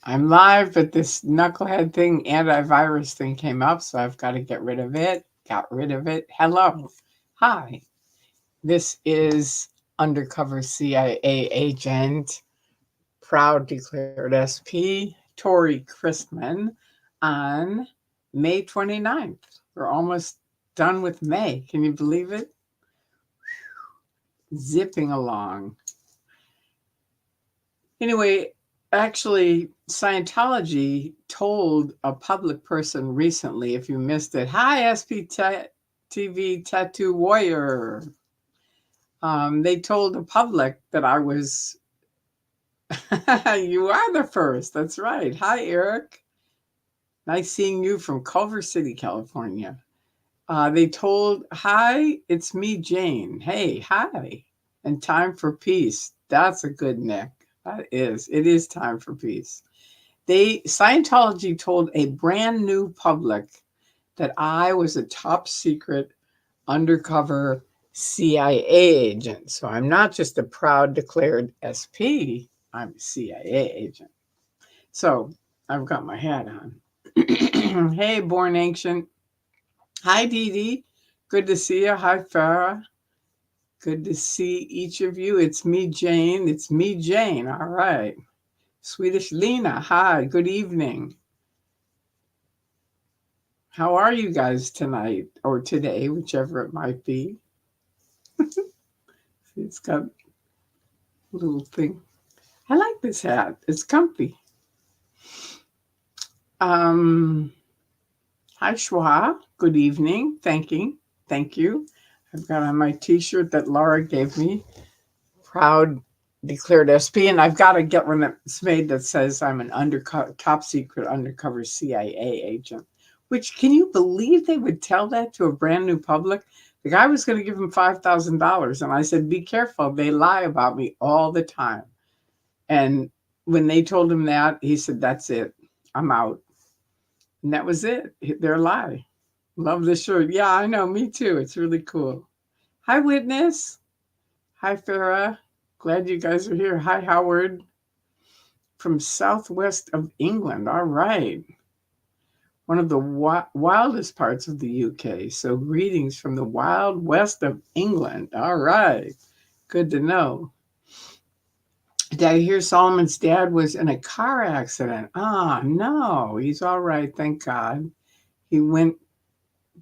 I'm live, but this knucklehead thing, antivirus thing came up, so I've got to get rid of it. Got rid of it. Hello. Hi. This is undercover CIA agent, proud declared SP, Tori Christman, on May 29th. We're almost done with May. Can you believe it? Zipping along. Anyway, actually, Scientology told a public person recently, if you missed it, hi, TV Tattoo Warrior. They told the public that I was, you are the first. That's right. Hi, Eric. Nice seeing you from Culver City, California. They told, hi, it's me, Jane. Hey, hi. And time for peace. That's a good Nick. That is. It is time for peace. Scientology told a brand new public that I was a top secret undercover CIA agent. So I'm not just a proud declared SP, I'm a CIA agent. So I've got my hat on. Hey, Born Ancient. Hi, Dee Dee. Good to see you. Hi, Farah. Good to see each of you. It's me, Jane. It's me, Jane. All right. Swedish Lena. Hi. Good evening. How are you guys tonight or today, whichever it might be? It's got a little thing. I like this hat. It's comfy. Um, Hi, Shwa. Good evening. Thank you. I've got on my T-shirt that Laura gave me. Proud declared SP, and I've got to get one that's made that says I'm an top secret undercover CIA agent. Which, can you believe they would tell that to a brand new public? The guy was going to give him $5,000, and I said, "Be careful. They lie about me all the time." And when they told him that, he said, "That's it. I'm out." And that was it. Their lie. Love this shirt. Yeah, I know. Me too. It's really cool. Hi, Witness. Hi, Farah. Glad you guys are here. Hi, Howard. From southwest of England. All right. One of the wildest parts of the UK. So greetings from the wild west of England. All right. Good to know. Did I hear Solomon's dad was in a car accident? Ah, no. He's all right. Thank God. He went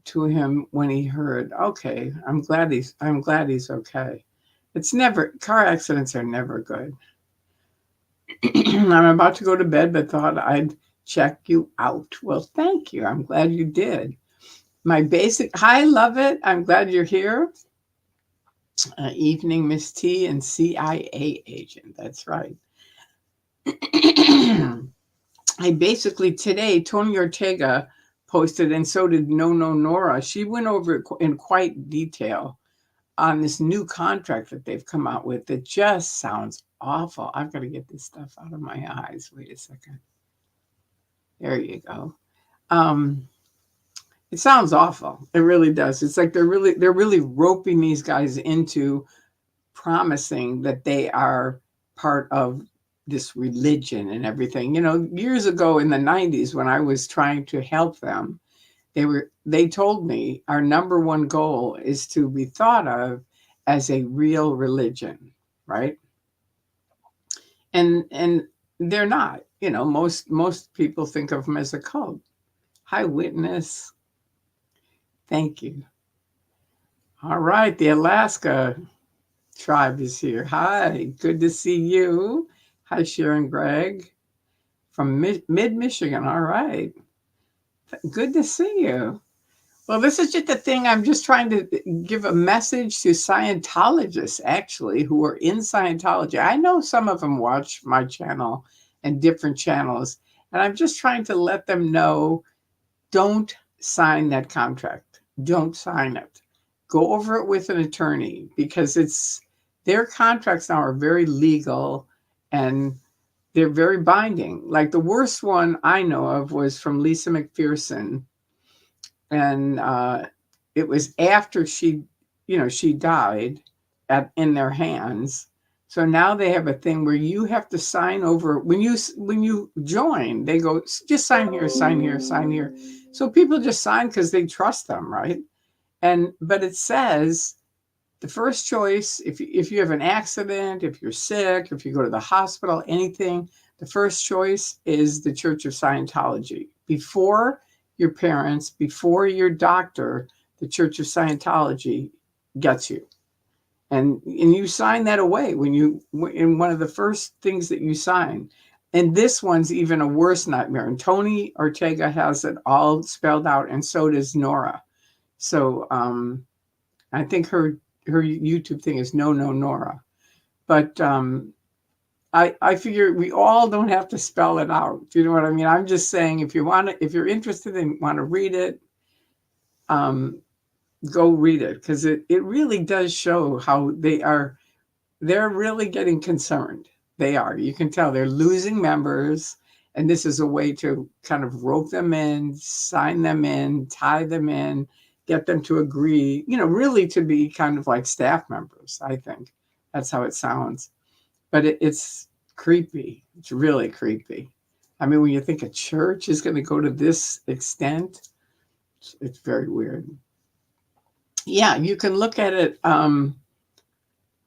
to him when he heard, okay, I'm glad he's okay. Car accidents are never good. I'm about to go to bed, but thought I'd check you out. Well, thank you. I'm glad you did. Hi, love it. I'm glad you're here. Evening, Miss T and CIA agent. That's right. I basically today, Tony Ortega posted, and so did No Nora. She went over it in quite detail on this new contract that they've come out with that just sounds awful. I've got to get this stuff out of my eyes. Wait a second. There you go. Um, it sounds awful. It really does. It's like they're really roping these guys into promising that they are part of this religion and everything. You know, years ago in the 90s when I was trying to help them, they told me our number one goal is to be thought of as a real religion, right? And they're not. You know, most people think of them as a cult. Hi, Witness. Thank you. All right, the Alaska tribe is here. Hi, good to see you. Hi, Sharon Gregg from mid Michigan. All right, good to see you. Well, this is just a thing. I'm just trying to give a message to Scientologists, actually, who are in Scientology. I know some of them watch my channel and different channels, and I'm just trying to let them know, don't sign that contract. Don't sign it. Go over it with an attorney because their contracts now are very legal and they're very binding. Like the worst one I know of was from Lisa McPherson, and it was after she died in their hands, So now they have a thing where you have to sign over when you join. They go, just sign here, sign here, sign here. So people just sign because they trust them, right? And but it says the first choice, if you have an accident, if you're sick, if you go to the hospital, anything, the first choice is the Church of Scientology. Before your parents, before your doctor, the Church of Scientology gets you. And you sign that away when you in one of the first things that you sign. And this one's even a worse nightmare. And Tony Ortega has it all spelled out, and so does Nora. So I think her YouTube thing is no Nora. But I figure we all don't have to spell it out. Do you know what I mean? I'm just saying if if you're interested and want to read it, go read it, because it really does show how they're really getting concerned. They are. You can tell they're losing members, and this is a way to kind of rope them in, sign them in, tie them in, get them to agree, really to be kind of like staff members, I think. That's how it sounds. But it's creepy. It's really creepy. I mean, when you think a church is going to go to this extent, it's very weird. Yeah, you can look at it.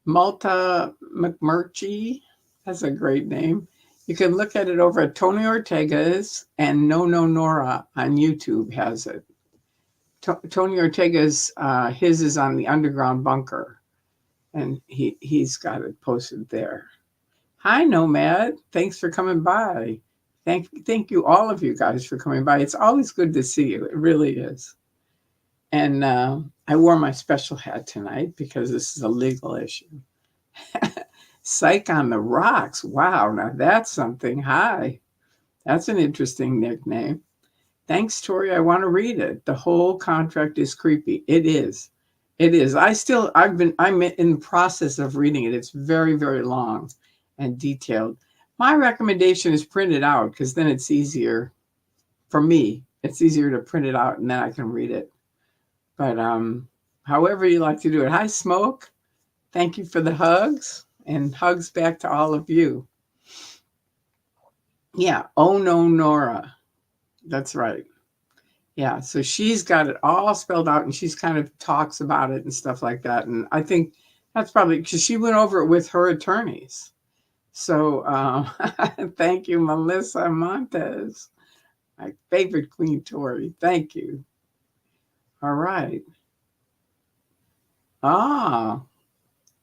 Malta McMurtry has a great name. You can look at it over at Tony Ortega's, and No Nora on YouTube has it. Tony Ortega's, his is on the Underground Bunker, and he's got it posted there. Hi, Nomad. Thanks for coming by. Thank you, all of you guys, for coming by. It's always good to see you. It really is. And I wore my special hat tonight because this is a legal issue. Psych on the Rocks. Wow, now that's something. Hi. That's an interesting nickname. Thanks, Tori. I want to read it. The whole contract is creepy. It is. It is. I'm in the process of reading it. It's very, very long and detailed. My recommendation is print it out, because then it's easier for me. It's easier to print it out and then I can read it. But however you like to do it. Hi, Smoke. Thank you for the hugs, and hugs back to all of you. Yeah. Oh, no, Nora. That's right. Yeah. So she's got it all spelled out, and she's kind of talks about it and stuff like that. And I think that's probably because she went over it with her attorneys. So thank you, Melissa Montez, my favorite Queen Tori. Thank you. All right. Ah,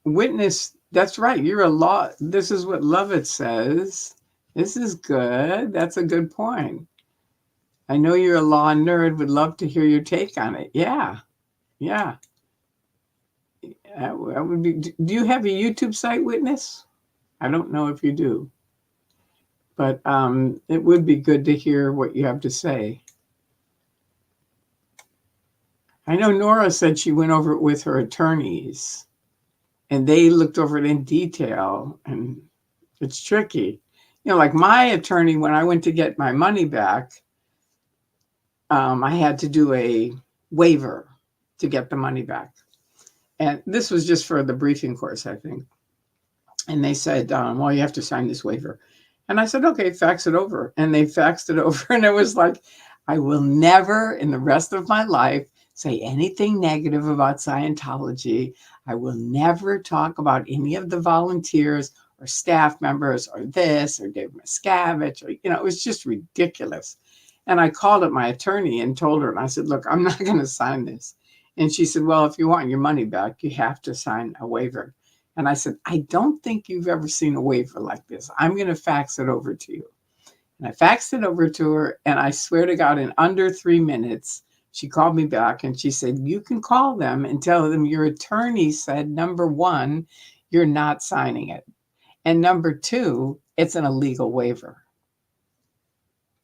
witness. That's right. You're a law. This is what Lovett says. This is good. That's a good point. I know you're a law nerd. Would love to hear your take on it. Yeah. Yeah. That would be. Do you have a YouTube site, Witness? I don't know if you do, but it would be good to hear what you have to say. I know Nora said she went over it with her attorneys, and they looked over it in detail, and it's tricky. Like my attorney, when I went to get my money back, I had to do a waiver to get the money back. And this was just for the briefing course, I think. And they said, well, you have to sign this waiver. And I said, okay, fax it over. And they faxed it over. And it was like, I will never in the rest of my life say anything negative about Scientology. I will never talk about any of the volunteers or staff members or this or Dave Miscavige. Or, it was just ridiculous. And I called up my attorney and told her, and I said, look, I'm not going to sign this. And she said, well, if you want your money back, you have to sign a waiver. And I said, I don't think you've ever seen a waiver like this. I'm going to fax it over to you. And I faxed it over to her, and I swear to God, in under 3 minutes, she called me back and she said, you can call them and tell them your attorney said, number one, you're not signing it. And number two, it's an illegal waiver.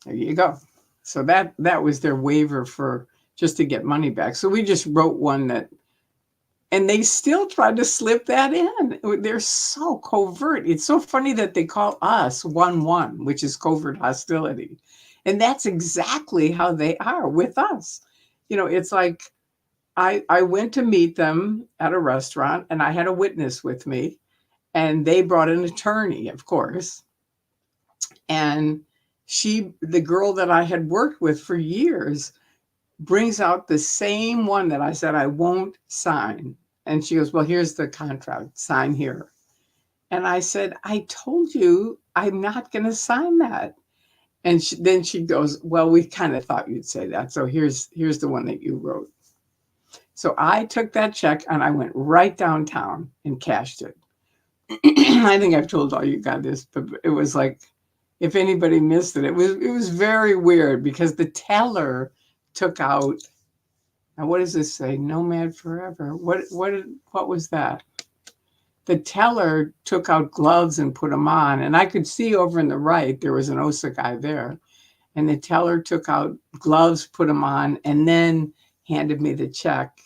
There you go. So that was their waiver for just to get money back. So we just wrote one that, and they still tried to slip that in. They're so covert. It's so funny that they call us 1-1, which is covert hostility. And that's exactly how they are with us. It's like I went to meet them at a restaurant, and I had a witness with me. And they brought an attorney, of course. And the girl that I had worked with for years, brings out the same one that I said I won't sign. And she goes, well, here's the contract, sign here. And I said, I told you I'm not going to sign that. And then she goes, well, we kind of thought you'd say that. So here's the one that you wrote. So I took that check and I went right downtown and cashed it. I think I've told all you guys this, but it was like, if anybody missed it, it was very weird because the teller took out, now what does this say? Nomad Forever. What was that? The teller took out gloves and put them on, and I could see over in the right there was an OSA guy there, and the teller took out gloves, put them on, and then handed me the check,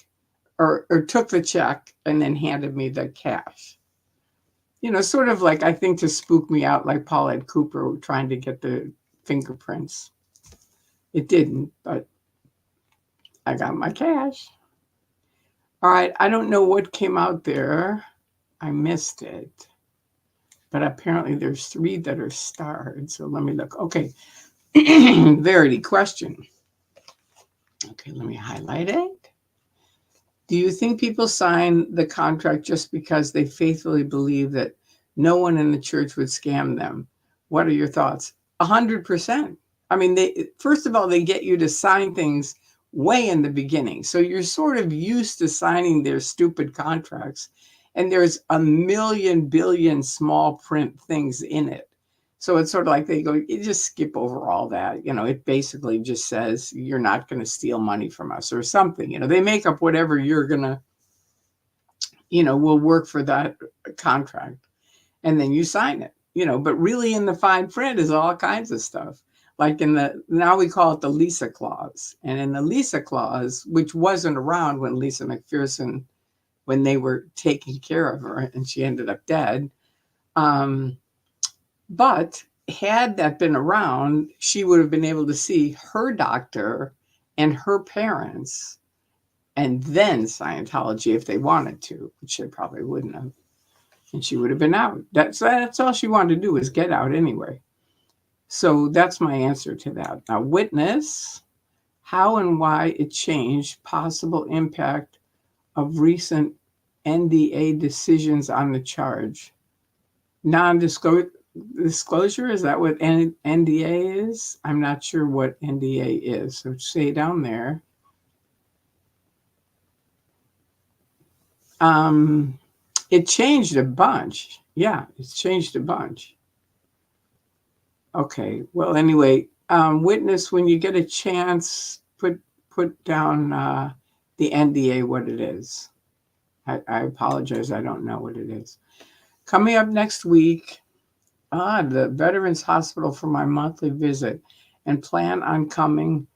or took the check and then handed me the cash. You know, sort of like, I think, to spook me out, like Paulette Cooper trying to get the fingerprints. It didn't, but I got my cash. All right, I don't know what came out there. I missed it. But apparently there's 3 that are starred. So let me look. Okay. Verity question. Okay, let me highlight it. Do you think people sign the contract just because they faithfully believe that no one in the church would scam them? What are your thoughts? 100%. I mean, first of all, they get you to sign things way in the beginning. So you're sort of used to signing their stupid contracts. And there's a million billion small print things in it. So it's sort of like they go, you just skip over all that. You know, it basically just says you're not going to steal money from us or something. You know, they make up whatever you're going to, you know, will work for that contract. And then you sign it, you know, but really in the fine print is all kinds of stuff. Like now we call it the Lisa clause. And in the Lisa clause, which wasn't around when Lisa McPherson, when they were taking care of her and she ended up dead. But had that been around, she would have been able to see her doctor and her parents and then Scientology if they wanted to, which they probably wouldn't have. And she would have been out. That's all she wanted to do, was get out anyway. So that's my answer to that. Now, witness, how and why it changed, possible impact of recent NDA decisions on the charge. Non-disclosure, is that what NDA is? I'm not sure what NDA is. So say down there. It changed a bunch. Yeah, it's changed a bunch. Okay, well, anyway, witness, when you get a chance, put down the NDA, what it is. I apologize, I don't know what it is. Coming up next week, the Veterans Hospital for my monthly visit, and plan on coming,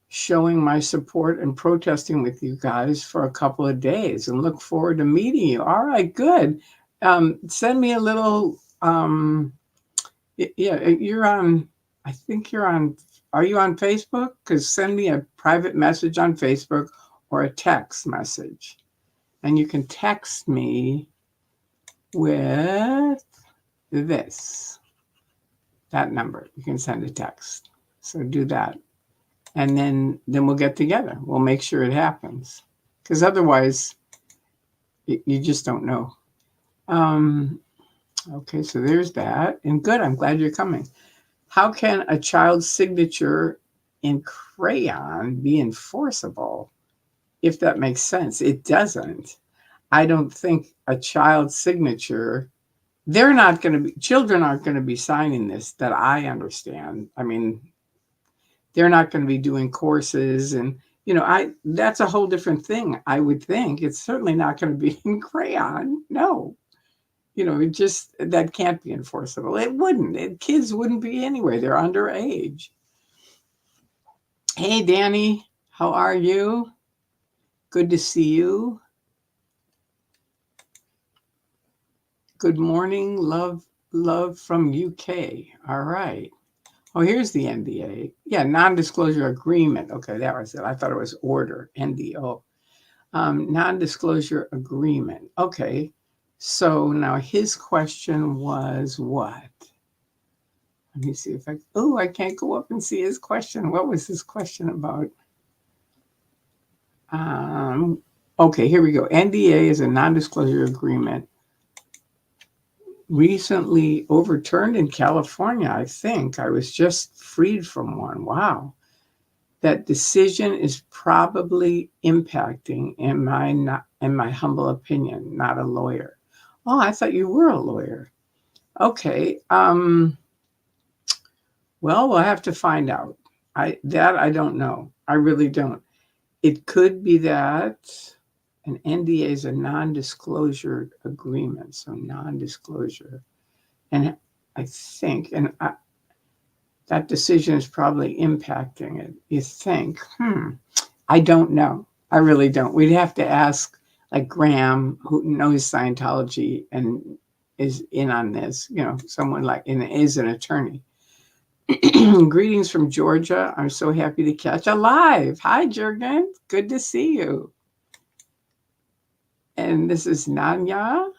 showing my support and protesting with you guys for a couple of days, and look forward to meeting you. All right, good. Send me a little, yeah, you're on, I think you're on, are you on Facebook? Because send me a private message on Facebook or a text message. And you can text me with that number. You can send a text. So do that. And then we'll get together. We'll make sure it happens. Because otherwise, you just don't know. Okay, so there's that. And good, I'm glad you're coming. How can a child's signature in crayon be enforceable? If that makes sense. It doesn't. I don't think a child's signature, children aren't going to be signing this, that I understand. I mean, they're not going to be doing courses and, you know, that's a whole different thing. I would think it's certainly not going to be in crayon. No, you know, that can't be enforceable. It wouldn't. Kids wouldn't be anyway. They're underage. Hey, Danny, how are you? Good to see you. Good morning, love from UK. All right. Oh, here's the NDA. Yeah, non-disclosure agreement. Okay, that was it. I thought it was order, NDO. Non-disclosure agreement. Okay. So now his question was what? Let me see if I can't go up and see his question. What was his question about? Okay, here we go. NDA is a non-disclosure agreement recently overturned in California, I think. I was just freed from one. Wow. That decision is probably impacting, in my humble opinion, not a lawyer. Oh, I thought you were a lawyer. Okay. Well, we'll have to find out. I don't know. I really don't. It could be that an NDA is a non-disclosure agreement, so non-disclosure. And I think, that decision is probably impacting it. You think, I don't know. I really don't. We'd have to ask like Graham, who knows Scientology and is in on this, someone like, and is an attorney. Greetings from Georgia. I'm so happy to catch alive. Hi, Jurgen. Good to see you. And this is Nanya.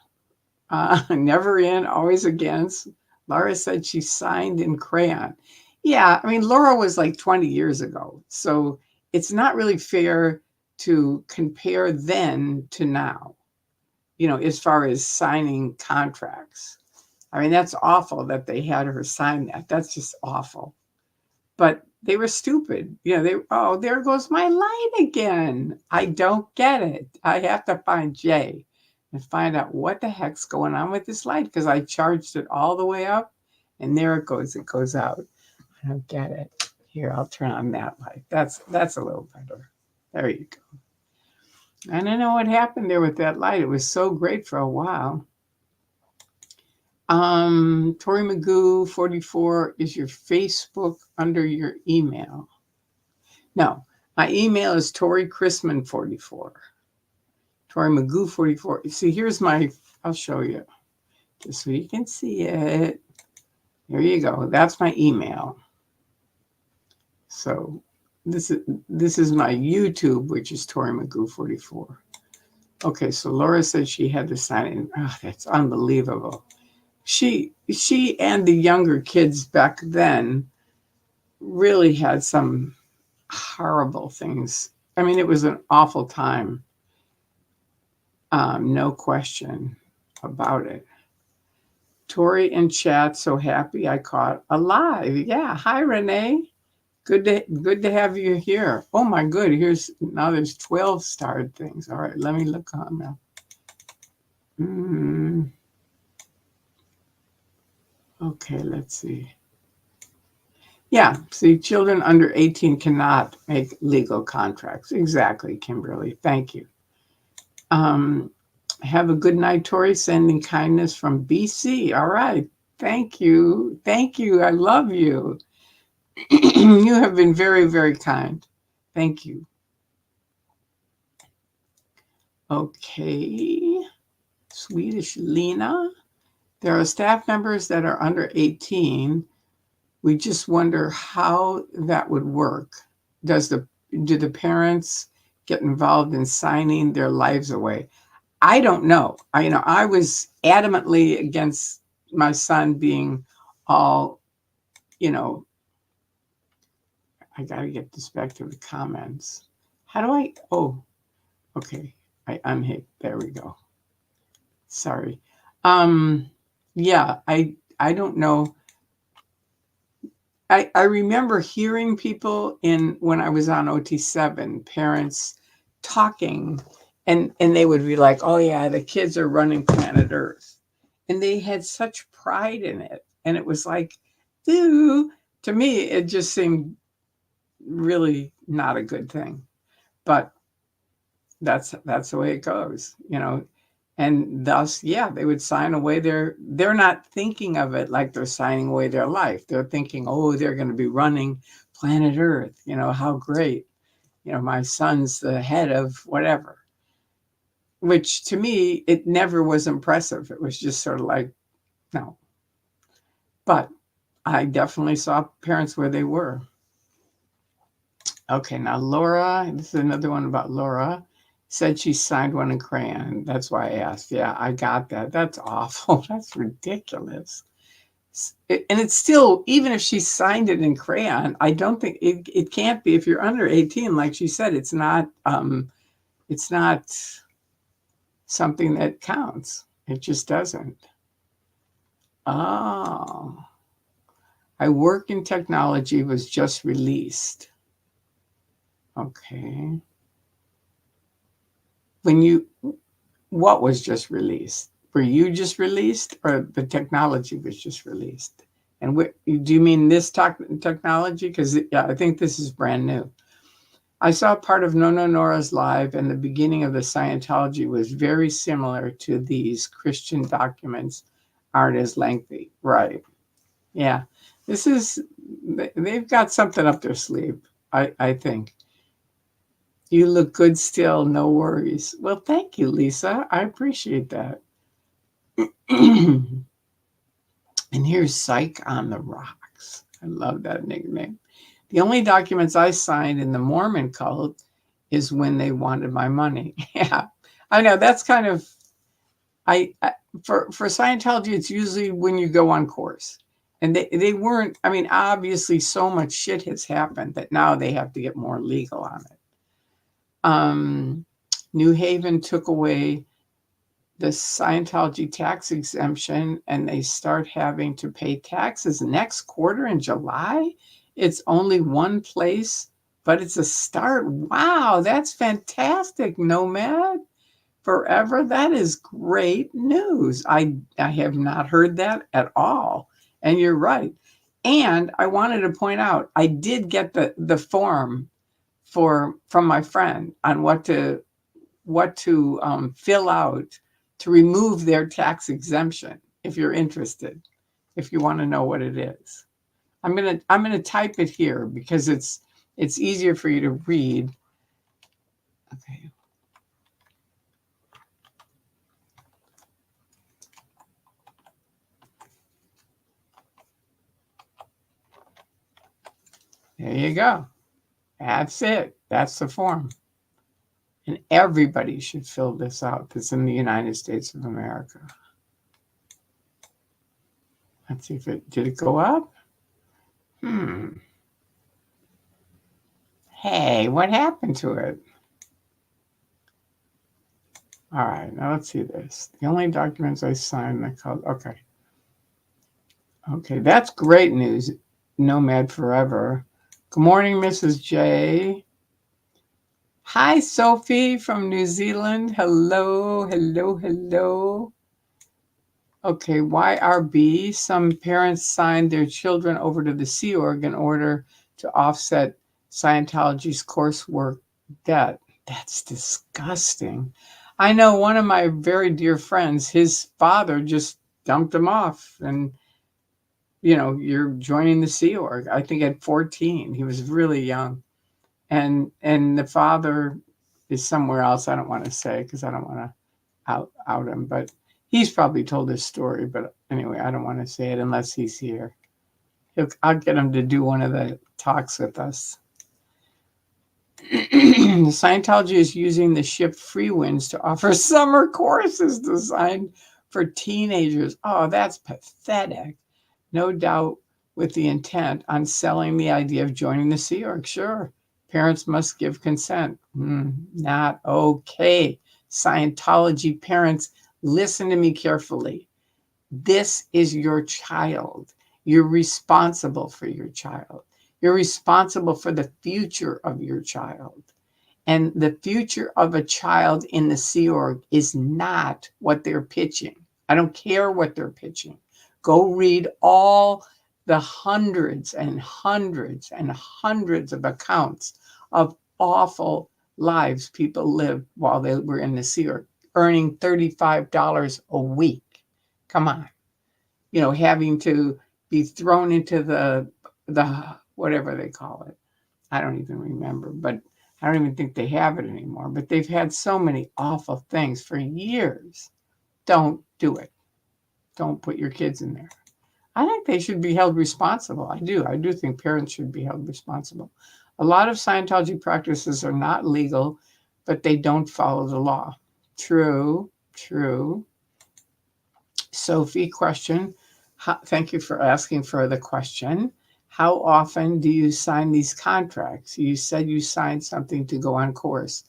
Never in, always against. Laura said she signed in crayon. Yeah, I mean, Laura was like 20 years ago. So it's not really fair to compare then to now, as far as signing contracts. I mean, that's awful that they had her sign that. That's just awful. But they were stupid. There goes my light again. I don't get it. I have to find Jay and find out what the heck's going on with this light, because I charged it all the way up and there it goes out. I don't get it. Here, I'll turn on that light. That's a little better. There you go. I don't know what happened there with that light. It was so great for a while. Tori Magoo 44, is your Facebook under your email? No, my email is Tori Chrisman 44. Tori Magoo 44. See, I'll show you just so you can see it. There you go. That's my email. So this is my YouTube, which is Tori Magoo 44. Okay, so Laura said she had to sign in. Oh, that's unbelievable. She and the younger kids back then really had some horrible things. I mean, it was an awful time. No question about it. Tori in chat, so happy I caught alive. Yeah, hi Renee. Good to have you here. Oh my good. There's 12 starred things. All right, let me look on now. Okay, let's see. Yeah, see, children under 18 cannot make legal contracts. Exactly, Kimberly. Thank you. Have a good night, Tori. Sending kindness from BC. All right. Thank you. Thank you. I love you. You have been very, very kind. Thank you. Okay. Swedish Lena. There are staff members that are under 18. We just wonder how that would work. Do the parents get involved in signing their lives away? I don't know. I was adamantly against my son being all, I got to get this back to the comments. How do I, okay. I unhit, there we go. Sorry. Yeah, I don't know. I remember hearing people when I was on OT7, parents talking, and they would be like, oh yeah, the kids are running planet Earth. And they had such pride in it. And it was like, to me, it just seemed really not a good thing. But that's the way it goes, And thus, yeah, they would sign away they're not thinking of it like they're signing away their life. They're thinking, oh, they're going to be running planet Earth. How great. My son's the head of whatever. Which to me, it never was impressive. It was just sort of like, no. But I definitely saw parents where they were. Okay, now Laura, this is another one about Laura. Said she signed one in crayon. That's why I asked. Yeah, I got that. That's awful. That's ridiculous. And it's still, even if she signed it in crayon, I don't think it can't be if you're under 18. Like she said, it's not something that counts. It just doesn't. Oh, I Work in Technology was just released. Okay. What was just released? Were you just released, or the technology was just released? And do you mean this technology? Because yeah, I think this is brand new. I saw part of No Nora's live, and the beginning of the Scientology was very similar to these. Christian documents aren't as lengthy. Right. Yeah. They've got something up their sleeve, I think. You look good still, no worries. Well, thank you, Lisa. I appreciate that. And here's Psych on the Rocks. I love that nickname. The only documents I signed in the Mormon cult is when they wanted my money. Yeah, I know that's kind of, for Scientology, it's usually when you go on course. And they weren't, I mean, obviously so much shit has happened that now they have to get more legal on it. New Haven took away the Scientology tax exemption, and they start having to pay taxes next quarter in July. It's only one place, but it's a start. Wow, that's fantastic, Nomad. Forever. That is great news. I have not heard that at all. And you're right. And I wanted to point out, I did get the form from my friend on what to fill out to remove their tax exemption. If you're interested, if you want to know what it is, I'm gonna type it here because it's easier for you to read. Okay. There you go. That's it. That's the form. And everybody should fill this out that's in the United States of America. Let's see if did it go up? Hey, what happened to it? All right, now let's see this. The only documents I signed, okay. Okay, that's great news, Nomad Forever. Good morning, Mrs. J. Hi, Sophie from New Zealand. Hello, hello, hello. Okay, YRB. Some parents signed their children over to the Sea Org in order to offset Scientology's coursework debt. That's disgusting. I know one of my very dear friends, his father just dumped him off, and you're joining the Sea Org. I think at 14, he was really young, and the father is somewhere else. I don't want to say because I don't want to out him, but he's probably told this story. But anyway, I don't want to say it unless he's here. I'll get him to do one of the talks with us. Scientology is using the ship Free Winds to offer summer courses designed for teenagers. Oh, that's pathetic. No doubt with the intent on selling the idea of joining the Sea Org. Sure, parents must give consent. Not okay. Scientology parents, listen to me carefully. This is your child. You're responsible for your child. You're responsible for the future of your child. And the future of a child in the Sea Org is not what they're pitching. I don't care what they're pitching. Go read all the hundreds and hundreds and hundreds of accounts of awful lives people lived while they were in the Sea Org, earning $35 a week. Come on. Having to be thrown into the whatever they call it. I don't even remember, but I don't even think they have it anymore. But they've had so many awful things for years. Don't do it. Don't put your kids in there. I think they should be held responsible. I do think parents should be held responsible. A lot of Scientology practices are not legal but they don't follow the law. True, true. Sophie, question. Thank you for asking for the question. How often do you sign these contracts? You said you signed something to go on course.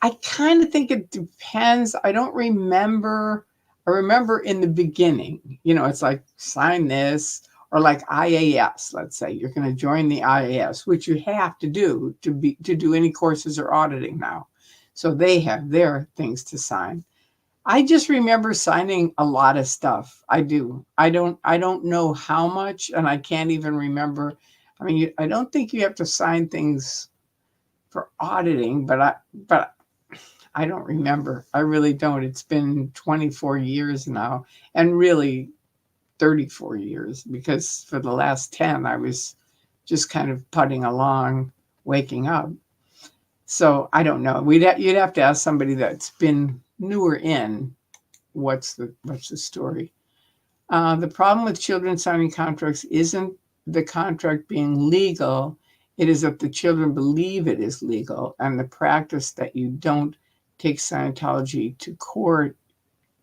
I kind of think it depends. I don't remember. I remember in the beginning, it's like sign this, or like IAS, let's say you're going to join the IAS, which you have to do to do any courses or auditing now. So they have their things to sign. I just remember signing a lot of stuff. I do. I don't know how much, and I can't even remember. I mean, I don't think you have to sign things for auditing, but I don't remember. I really don't. It's been 24 years now, and really 34 years, because for the last 10, I was just kind of putting along, waking up. So I don't know. You'd have to ask somebody that's been newer in what's the story. The problem with children signing contracts isn't the contract being legal. It is that the children believe it is legal, and the practice that you don't take Scientology to court.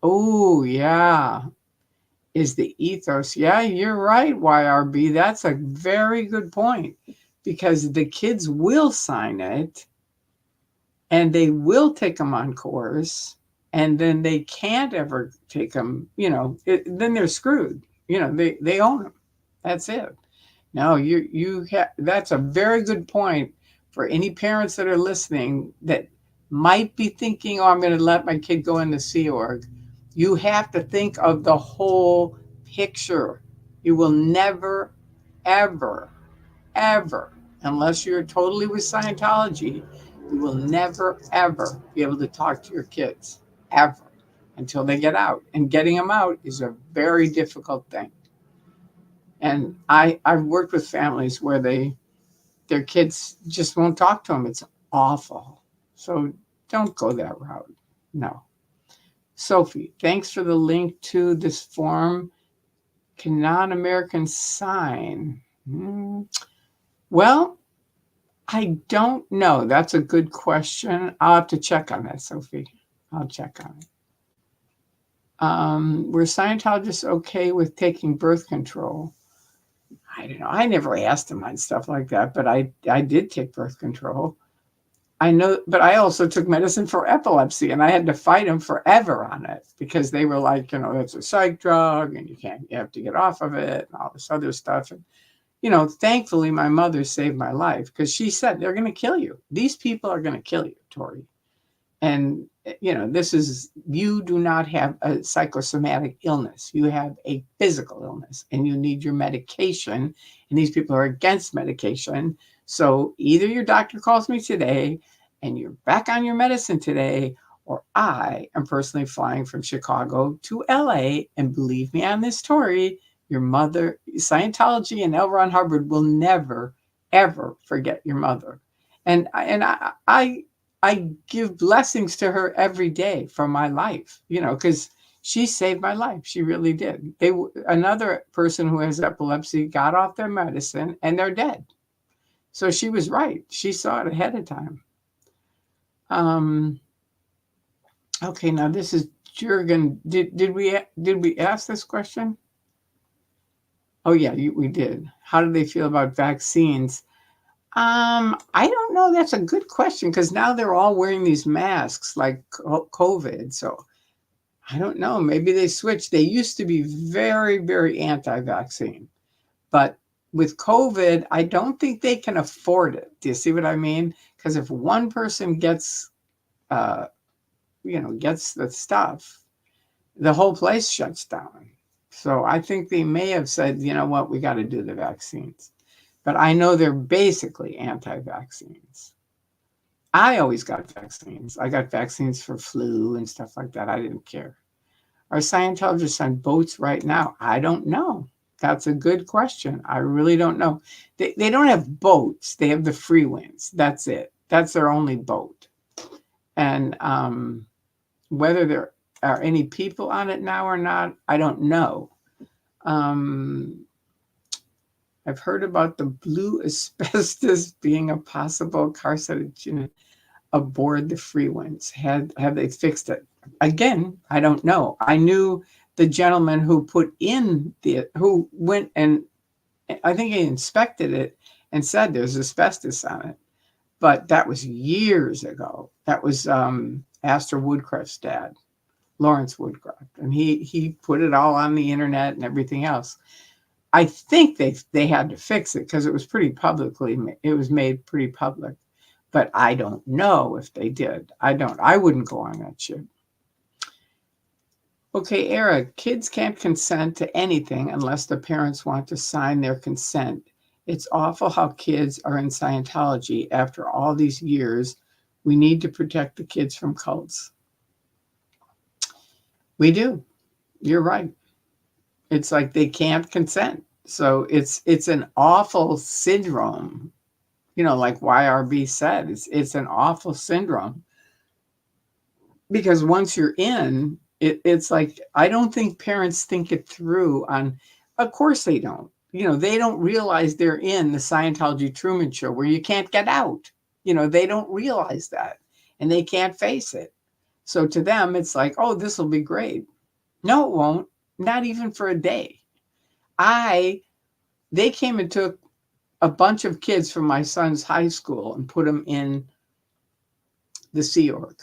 Oh, yeah, is the ethos. Yeah, you're right, YRB. That's a very good point, because the kids will sign it, and they will take them on course, and then they can't ever take them, then they're screwed. They own them. That's it. No, that's a very good point for any parents that are listening that might be thinking, oh, I'm going to let my kid go in the Sea Org. You have to think of the whole picture. You will never, ever, ever, unless you're totally with Scientology, you will never, ever be able to talk to your kids, ever, until they get out. And getting them out is a very difficult thing. And I've worked with families where their kids just won't talk to them. It's awful. So don't go that route. No. Sophie, thanks for the link to this form. Can non-Americans sign? Well, I don't know. That's a good question. I'll have to check on that, Sophie. I'll check on it. Were Scientologists okay with taking birth control? I don't know. I never asked them on stuff like that, but I did take birth control. I know, but I also took medicine for epilepsy, and I had to fight them forever on it, because they were like, it's a psych drug and you have to get off of it and all this other stuff. And, thankfully my mother saved my life, because she said, they're going to kill you. These people are going to kill you, Tori. And, you do not have a psychosomatic illness. You have a physical illness, and you need your medication. And these people are against medication. So either your doctor calls me today and you're back on your medicine today, or I am personally flying from Chicago to LA. And believe me on this, Tori, your mother, Scientology and L. Ron Hubbard will never, ever forget your mother. And I give blessings to her every day for my life, because she saved my life. She really did. Another person who has epilepsy got off their medicine and they're dead. So she was right. She saw it ahead of time. Okay, now this is Jurgen. Did we ask this question? Oh yeah, we did. How do they feel about vaccines? I don't know. That's a good question, because now they're all wearing these masks like COVID. So I don't know. Maybe they switched. They used to be very, very anti-vaccine, but with COVID, I don't think they can afford it. Do you see what I mean? Because if one person gets the stuff, the whole place shuts down. So I think they may have said, you know what, we got to do the vaccines. But I know they're basically anti-vaccines. I always got vaccines. I got vaccines for flu and stuff like that. I didn't care. Are Scientologists on boats right now? I don't know. That's a good question. I really don't know. They don't have boats. They have the free winds. That's it. That's their only boat. And whether there are any people on it now or not, I don't know. I've heard about the blue asbestos being a possible carcinogen. aboard the free ones? Have they fixed it? Again, I don't know. I knew the gentleman who who went and I think he inspected it and said there's asbestos on it. But that was years ago. That was Astor Woodcraft's dad, Lawrence Woodcraft, and he put it all on the internet and everything else. I think they had to fix it because it was made pretty public. But I don't know if they did. I wouldn't go on that ship. Okay, Era, kids can't consent to anything unless the parents want to sign their consent. It's awful how kids are in Scientology after all these years. We need to protect the kids from cults. We do. You're right. It's like they can't consent. So it's an awful syndrome. Like YRB said, it's an awful syndrome. Because once you're in, it's like, I don't think parents think it through of course they don't. They don't realize they're in the Scientology Truman Show where you can't get out. They don't realize that and they can't face it. So to them, it's like, oh, this will be great. No, it won't. Not even for a day. They came and took a bunch of kids from my son's high school and put them in the Sea Org.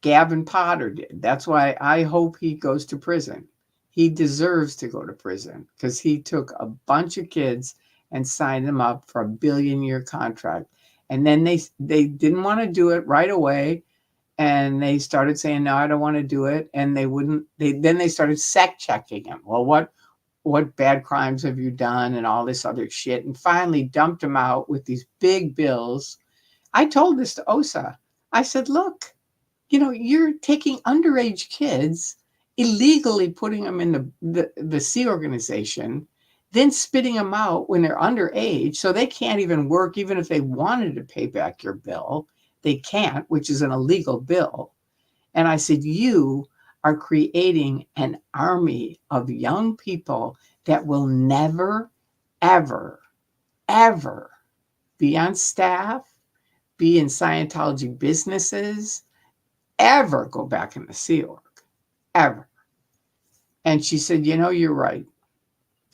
Gavin Potter did. That's why I hope he goes to prison. He deserves to go to prison because he took a bunch of kids and signed them up for a billion-year contract. And then they didn't want to do it right away. And they started saying, no, I don't want to do it. And then they started sec-checking him. Well, what bad crimes have you done and all this other shit? And finally dumped him out with these big bills. I told this to Osa. I said, look, you're taking underage kids, illegally putting them in the Sea organization, then spitting them out when they're underage, so they can't even work. Even if they wanted to pay back your bill, they can't, which is an illegal bill. And I said, you are creating an army of young people that will never, ever, ever be on staff, be in Scientology businesses, ever go back in the Sea Org, ever. And she said, you're right.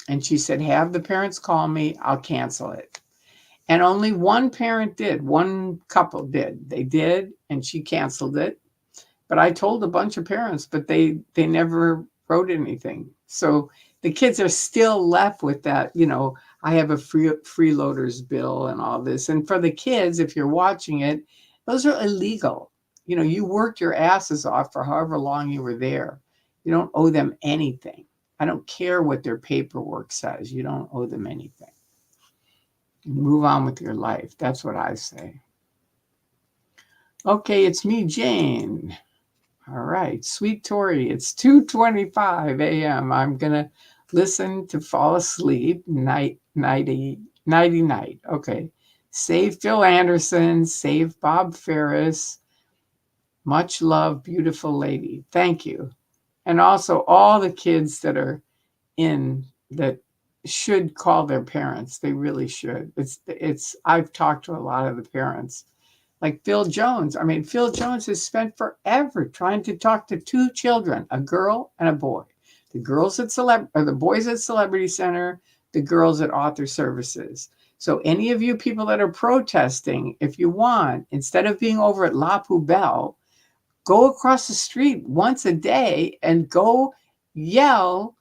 And she said, have the parents call me, I'll cancel it. And only one parent did, one couple did. They did, and she canceled it. But I told a bunch of parents, but they never wrote anything. So the kids are still left with that, I have a freeloaders bill and all this. And for the kids, if you're watching it, those are illegal. You worked your asses off for however long you were there. You don't owe them anything. I don't care what their paperwork says. You don't owe them anything. Move on with your life. That's what I say. Okay, it's me, Jane. All right, sweet Tori, it's 2:25 a.m. I'm going to listen to fall asleep. Nighty night. Okay. Save Phil Anderson. Save Bob Ferris. Much love, beautiful lady. Thank you. And also all the kids that are in that should call their parents. They really should. I've talked to a lot of the parents. Like Phil Jones. I mean, Phil Jones has spent forever trying to talk to two children, a girl and a boy. The boys at Celebrity Center, the girls at Author Services. So any of you people that are protesting, if you want, instead of being over at La Poubelle, go across the street once a day and go yell,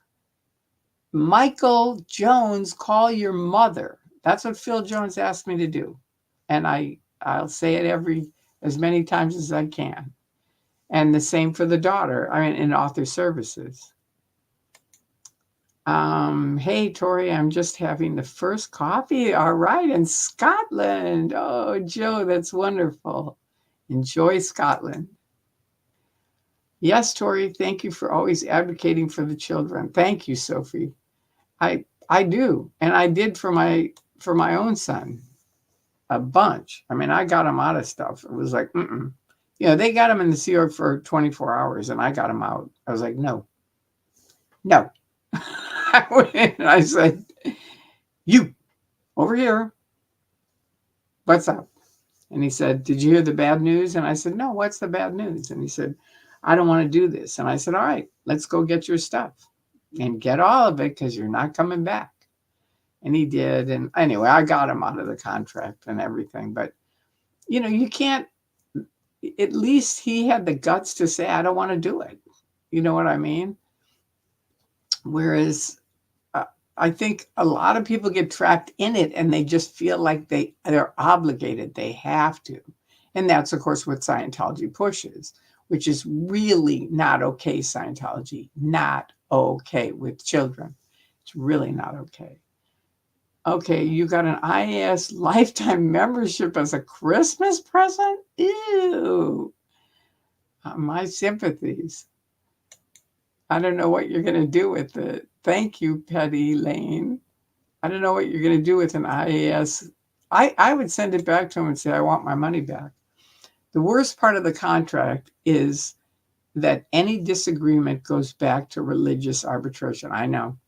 Michael Jones, call your mother. That's what Phil Jones asked me to do. And I'll say it as many times as I can. And the same for the daughter, in Author Services. Hey, Tori, I'm just having the first coffee. All right, in Scotland. Oh, Joe, that's wonderful. Enjoy Scotland. Yes, Tori, thank you for always advocating for the children. Thank you, Sophie. I do. And I did for my own son. A bunch. I got him out of stuff. It was like, they got him in the Sea Org for 24 hours and I got him out. I was like, no. I went in and I said, you, over here. What's up? And he said, "Did you hear the bad news?" And I said, "No, what's the bad news?" And he said, "I don't want to do this." And I said, "All right, let's go get your stuff and get all of it because you're not coming back." And he did. And anyway, I got him out of the contract and everything. But, you can't, at least he had the guts to say, "I don't want to do it." You know what I mean? Whereas uh, I think a lot of people get trapped in it and they just feel like they're obligated. They have to. And that's, of course, what Scientology pushes, which is really not okay, Scientology. Not okay with children. It's really not okay. Okay, you got an IAS lifetime membership as a Christmas present? Ew. My sympathies. I don't know what you're going to do with it. Thank you, Petty Lane. I don't know what you're going to do with an IAS. I would send it back to him and say, "I want my money back." The worst part of the contract is that any disagreement goes back to religious arbitration. I know.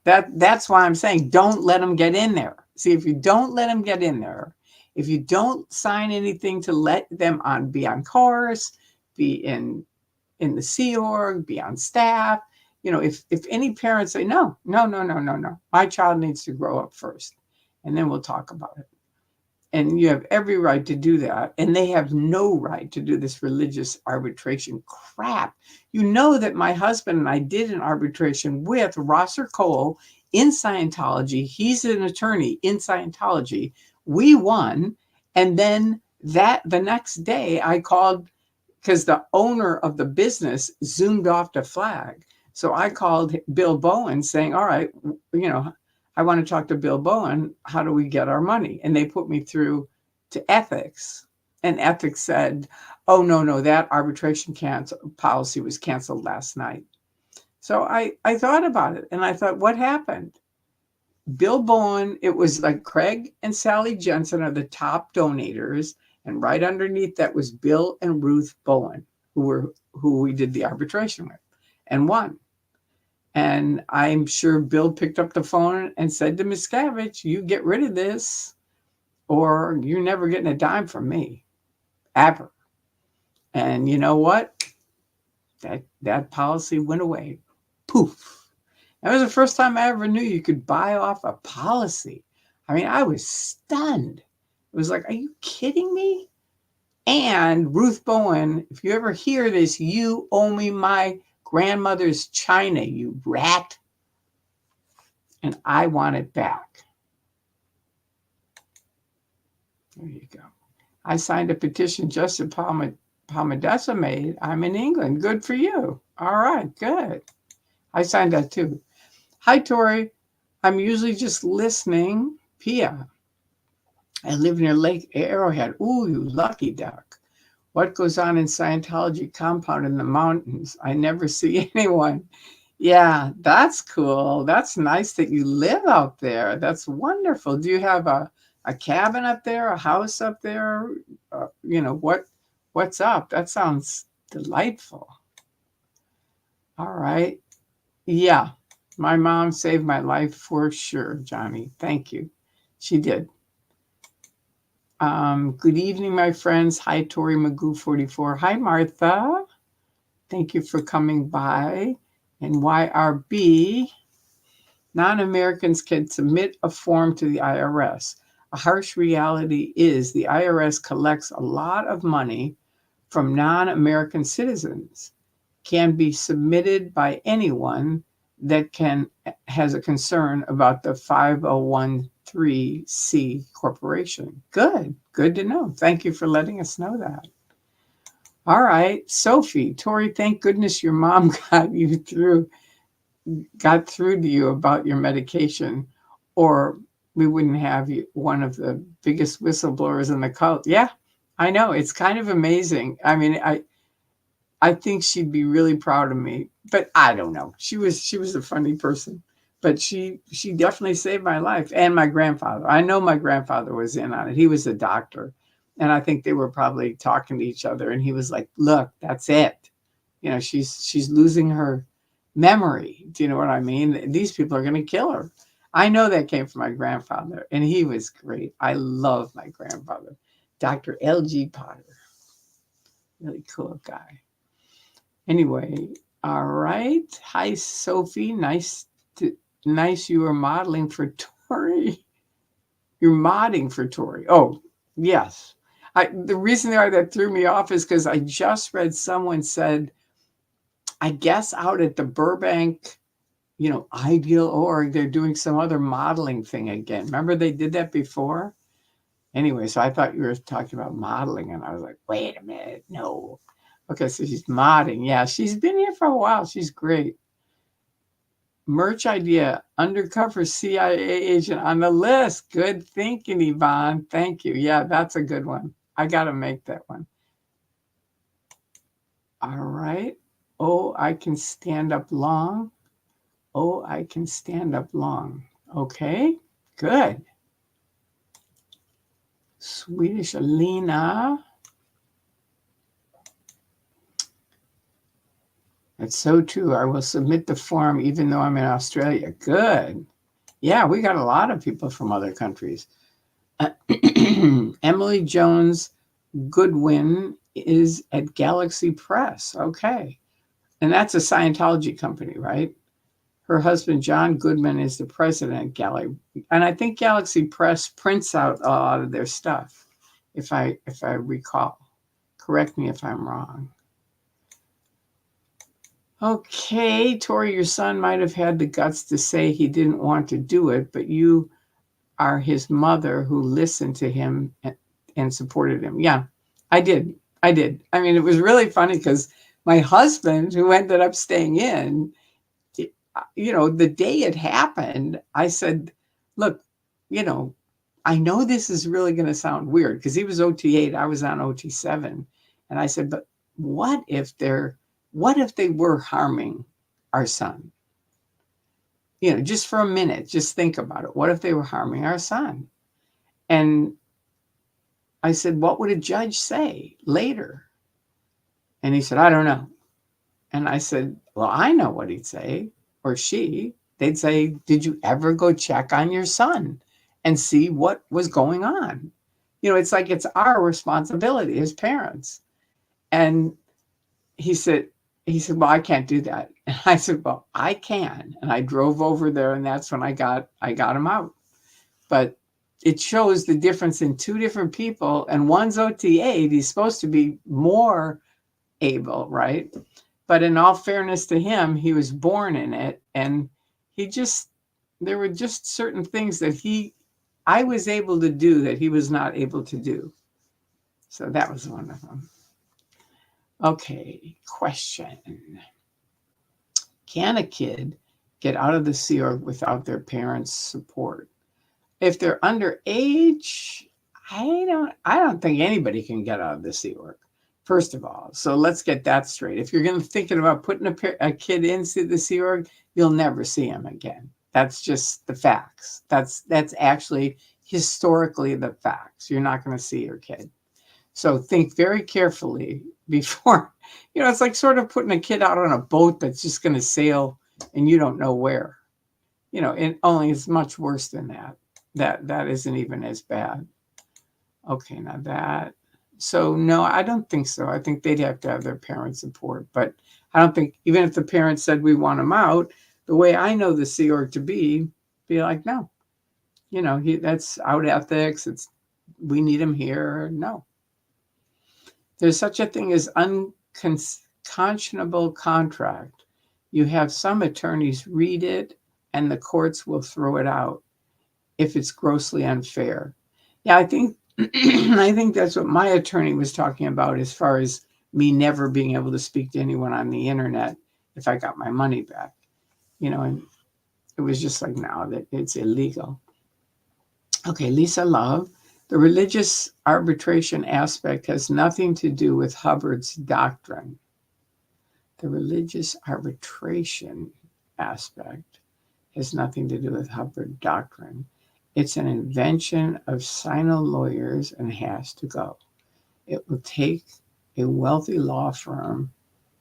That's why I'm saying don't let them get in there. See, if you don't let them get in there, if you don't sign anything to let them be on course, be in the Sea Org, be on staff, if any parents say no, no, no, no, no, no, my child needs to grow up first, and then we'll talk about it. And you have every right to do that. And they have no right to do this religious arbitration crap. You know that my husband and I did an arbitration with Rosser Cole in Scientology. He's an attorney in Scientology. We won. And then the next day I called because the owner of the business zoomed off the flag. So I called Bill Bowen saying, "All right, I want to talk to Bill Bowen. How do we get our money?" And they put me through to ethics. And ethics said, "Oh, no, no, that arbitration policy was canceled last night." So I thought about it and I thought, what happened? Bill Bowen, it was like Craig and Sally Jensen are the top donators. And right underneath that was Bill and Ruth Bowen, who we did the arbitration with and won. And I'm sure Bill picked up the phone and said to Miscavige, "You get rid of this or you're never getting a dime from me, ever." And you know what? That policy went away. Poof. That was the first time I ever knew you could buy off a policy. I mean, I was stunned. It was like, are you kidding me? And Ruth Bowen, if you ever hear this, you owe me my grandmother's china, you rat. And I want it back. There you go. I signed a petition just as Palmadessa made. I'm in England. Good for you. All right, good. I signed that too. Hi, Tori. I'm usually just listening. Pia. I live near Lake Arrowhead. Ooh, you lucky duck. What goes on in Scientology compound in the mountains? I never see anyone. Yeah, that's cool. That's nice that you live out there. That's wonderful. Do you have a cabin up there, a house up there? What's up? That sounds delightful. All right. Yeah, my mom saved my life for sure, Johnny. Thank you. She did. Good evening, my friends. Hi, Tori Magoo 44. Hi, Martha. Thank you for coming by. And YRB, non-Americans can submit a form to the IRS. A harsh reality is the IRS collects a lot of money from non-American citizens. Can be submitted by anyone that has a concern about the 5013C corporation. Good to know. Thank you for letting us know that. All right, Sophie, Tori, thank goodness your mom got through to you about your medication, or we wouldn't have one of the biggest whistleblowers in the cult. Yeah, I know. It's kind of amazing. I mean, I think she'd be really proud of me, but I don't know. She was a funny person, but she definitely saved my life and my grandfather. I know my grandfather was in on it. He was a doctor, and I think they were probably talking to each other. And he was like, "Look, that's it. She's losing her memory. Do you know what I mean? These people are going to kill her." I know that came from my grandfather, and he was great. I love my grandfather. Dr. L.G. Potter. Really cool guy. Anyway, all right. Hi, Sophie. Nice you are modeling for Tori. You're modding for Tori. Oh, yes. The reason why that threw me off is because I just read someone said, I guess out at the Burbank, Ideal Org, they're doing some other modeling thing again. Remember they did that before? Anyway, so I thought you were talking about modeling, and I was like, wait a minute, no. Okay, so she's modding. Yeah, she's been here for a while. She's great. Merch idea, undercover CIA agent on the list. Good thinking, Yvonne. Thank you. Yeah, that's a good one. I got to make that one. All right. Oh, I can stand up long. Oh, I can stand up long. Okay, good. Swedish Alina. That's so true. I will submit the form even though I'm in Australia. Good. Yeah, we got a lot of people from other countries. Emily Jones Goodwin is at Galaxy Press. Okay. And that's a Scientology company, right? Her husband, John Goodman, is the president at Galaxy. And I think Galaxy Press prints out a lot of their stuff, if I recall. Correct me if I'm wrong. Okay, Tori, your son might have had the guts to say he didn't want to do it, but you are his mother who listened to him and supported him. Yeah, I did. I mean, it was really funny because my husband, who ended up staying in, the day it happened, I said, look, I know this is really going to sound weird because he was OT8, I was on OT7. And I said, but what if they were harming our son? Just for a minute, just think about it. What if they were harming our son? And I said, what would a judge say later? And he said, I don't know. And I said, well, I know what he'd say, or she. They'd say, did you ever go check on your son and see what was going on? It's like it's our responsibility as parents. And he said, well, I can't do that. And I said, well, I can. And I drove over there, and that's when I got him out. But it shows the difference in two different people, and one's OT8. He's supposed to be more able, right? But in all fairness to him, he was born in it, and there were just certain things that I was able to do that he was not able to do. So that was one of them. Okay, question. Can a kid get out of the Sea Org without their parents' support? If they're underage, I don't think anybody can get out of the Sea Org, first of all. So let's get that straight. If you're thinking about putting a kid into the Sea Org, you'll never see him again. That's just the facts. That's actually historically the facts. You're not going to see your kid. So think very carefully before, it's like sort of putting a kid out on a boat that's just going to sail and you don't know where. And only it's much worse than that. That isn't even as bad. Okay, now that. So no, I don't think so. I think they'd have to have their parents' support. But I don't think, even if the parents said we want him out, the way I know the Sea Org to be like, no. That's out ethics. We need him here. No. There's such a thing as unconscionable contract. You have some attorneys read it and the courts will throw it out if it's grossly unfair. Yeah, I think that's what my attorney was talking about as far as me never being able to speak to anyone on the internet if I got my money back. And it was just like, no, that it's illegal. Okay, Lisa Love. The religious arbitration aspect has nothing to do with Hubbard's doctrine. The religious arbitration aspect has nothing to do with Hubbard's doctrine. It's an invention of Sino lawyers and has to go. It will take a wealthy law firm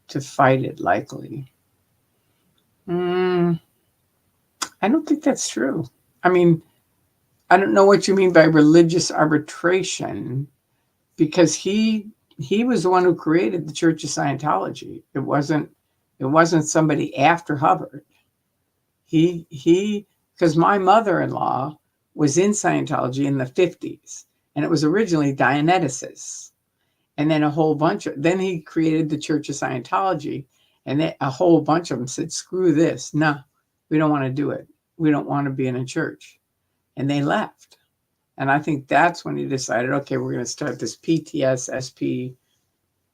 to fight it, likely. I don't think that's true. I mean, I don't know what you mean by religious arbitration. because he was the one who created the Church of Scientology. It wasn't somebody after Hubbard. He because my mother-in-law was in Scientology in the 50s, and it was originally Dianeticists, and then a whole bunch of then he created the Church of Scientology, and then a whole bunch of them said, "Screw this, no, we don't want to do it. We don't want to be in a church," and they left. And I think that's when he decided, okay, we're going to start this PTS SP.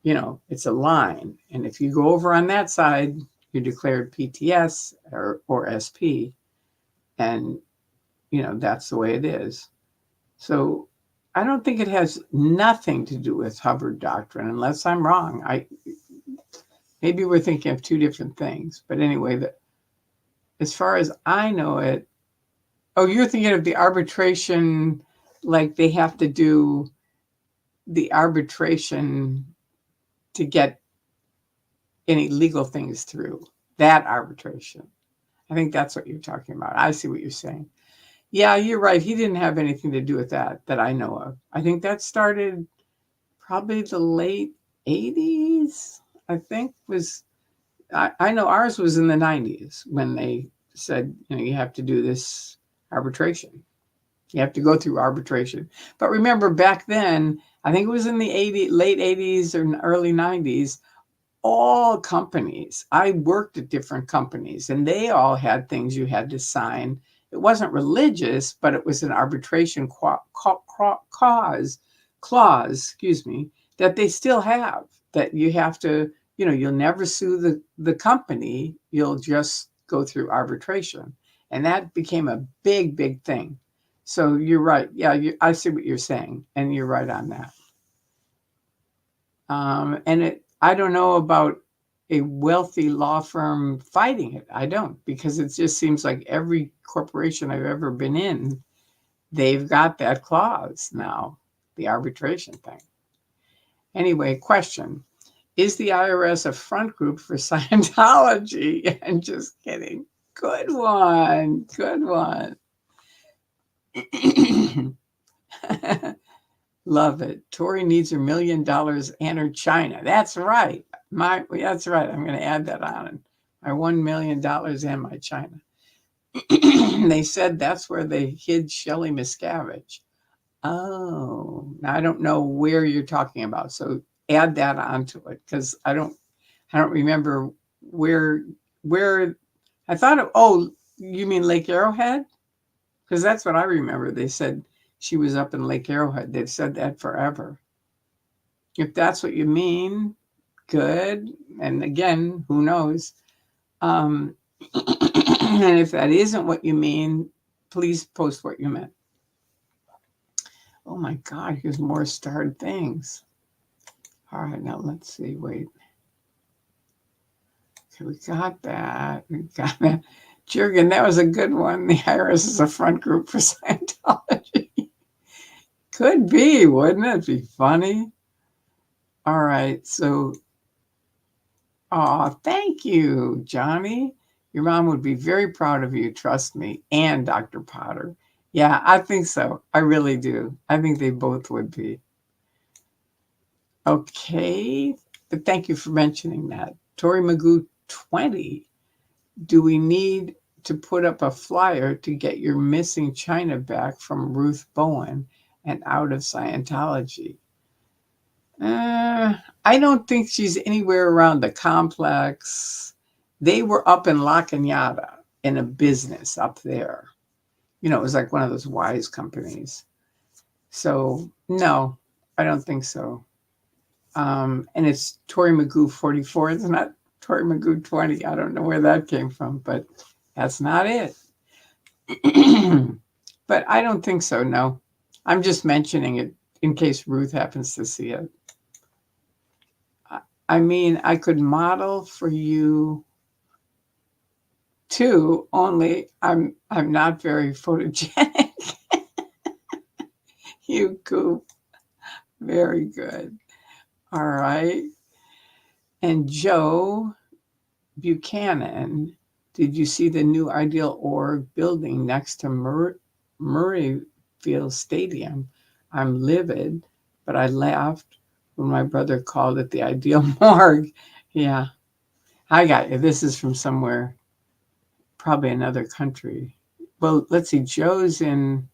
It's a line, and if you go over on that side, you're declared PTS or SP, and that's the way it is. So I don't think it has nothing to do with Hubbard doctrine, unless I'm wrong. Maybe we're thinking of two different things, but anyway, as far as I know it, oh, you're thinking of the arbitration, like they have to do the arbitration to get any legal things through. That arbitration. I think that's what you're talking about. I see what you're saying. Yeah, you're right. He didn't have anything to do with that I know of. I think that started probably the late 80s, I think I know ours was in the 90s when they said, you have to do this arbitration. You have to go through arbitration. But remember back then, I think it was in the late 80s or early 90s, all companies, I worked at different companies, and they all had things you had to sign. It wasn't religious, but it was an arbitration clause, that they still have, that you have to, you'll never sue the company. You'll just go through arbitration. And that became a big, big thing. So you're right. Yeah, I see what you're saying, and you're right on that. I don't know about a wealthy law firm fighting it. I don't, because it just seems like every corporation I've ever been in, they've got that clause now, the arbitration thing. Anyway, question. Is the IRS a front group for Scientology? And just kidding. Good one. Good one. Love it. Tori needs her $1 million and her China. That's right. That's right. I'm going to add that on. My $1 million and my China. They said that's where they hid Shelley Miscavige. Oh, now I don't know where you're talking about. So add that onto it, because I don't remember where I thought you mean Lake Arrowhead? Because that's what I remember. They said she was up in Lake Arrowhead. They've said that forever. If that's what you mean, good. And again, who knows? And if that isn't what you mean, please post what you meant. Oh my God, here's more starred things. All right, now let's see. Wait. Okay, we got that. Jurgen, that was a good one. The IRS is a front group for Scientology. Could be, wouldn't it? Be funny. All right, so, thank you, Johnny. Your mom would be very proud of you, trust me, and Dr. Potter. Yeah, I think so. I really do. I think they both would be. Okay, but thank you for mentioning that. Tori Magoo 20. Do we need to put up a flyer to get your missing China back from Ruth Bowen and out of Scientology? I don't think she's anywhere around the complex. They were up in La Cañada in a business up there. It was like one of those wise companies. So no, I don't think so. And it's Tori Magoo 44. It's not Tori Magoo 20. I don't know where that came from, but that's not it. But I don't think so, no. I'm just mentioning it in case Ruth happens to see it. I mean, I could model for you too, only I'm not very photogenic. You goof. Very good. All right. And Joe Buchanan, did you see the new Ideal Org building next to Murrayfield Stadium? I'm livid. but I laughed when my brother called it the ideal morgue. Yeah, I got you. This is from somewhere, probably another country. Well, let's see. Joe's in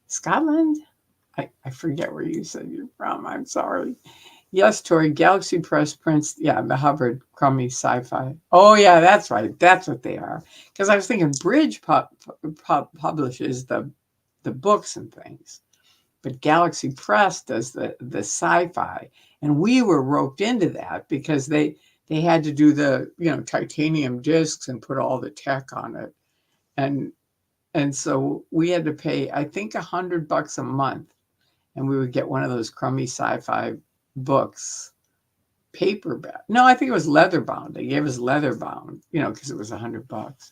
Scotland. I forget where you said you're from. I'm sorry. Yes, Tori, Galaxy Press prints, yeah, the Hubbard crummy sci-fi. Oh, yeah, that's right. That's what they are. Because I was thinking Bridge publishes the books and things, but Galaxy Press does the sci-fi, and we were roped into that because they had to do the titanium discs and put all the tech on it, and so we had to pay I think $100 a month, and we would get one of those crummy sci-fi books paperback. No, I think it was leather bound. They gave us leather bound, because it was $100.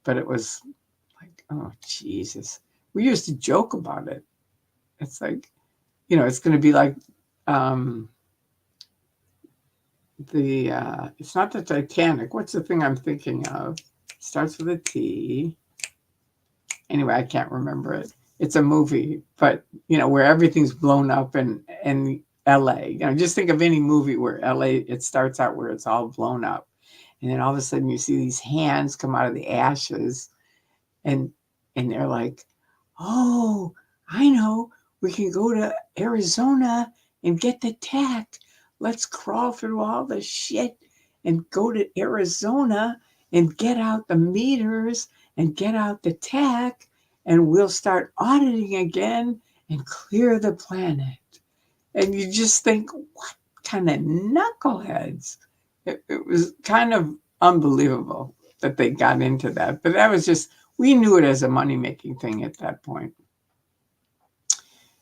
But it was like, oh Jesus. We used to joke about it. It's like, it's going to be like it's not the Titanic. What's the thing I'm thinking of? Starts with a T. Anyway, I can't remember it. It's a movie, but where everything's blown up in LA. Just think of any movie where LA, it starts out where it's all blown up. And then all of a sudden you see these hands come out of the ashes, and they're like, oh, I know, we can go to Arizona and get the tech. Let's crawl through all the shit and go to Arizona and get out the meters and get out the tech, and we'll start auditing again and clear the planet. And you just think, what kind of knuckleheads? It was kind of unbelievable that they got into that. But that was just, we knew it as a money-making thing at that point.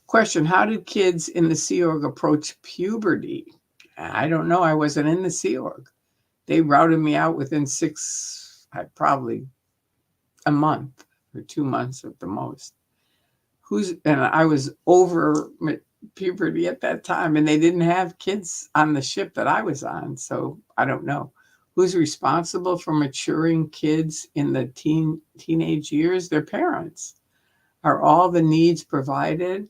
Question, how did kids in the Sea Org approach puberty? I don't know. I wasn't in the Sea Org. They routed me out within probably a month or 2 months at the most. And I was over puberty at that time, and they didn't have kids on the ship that I was on, so I don't know. Who's responsible for maturing kids in the teenage years? Their parents. Are all the needs provided?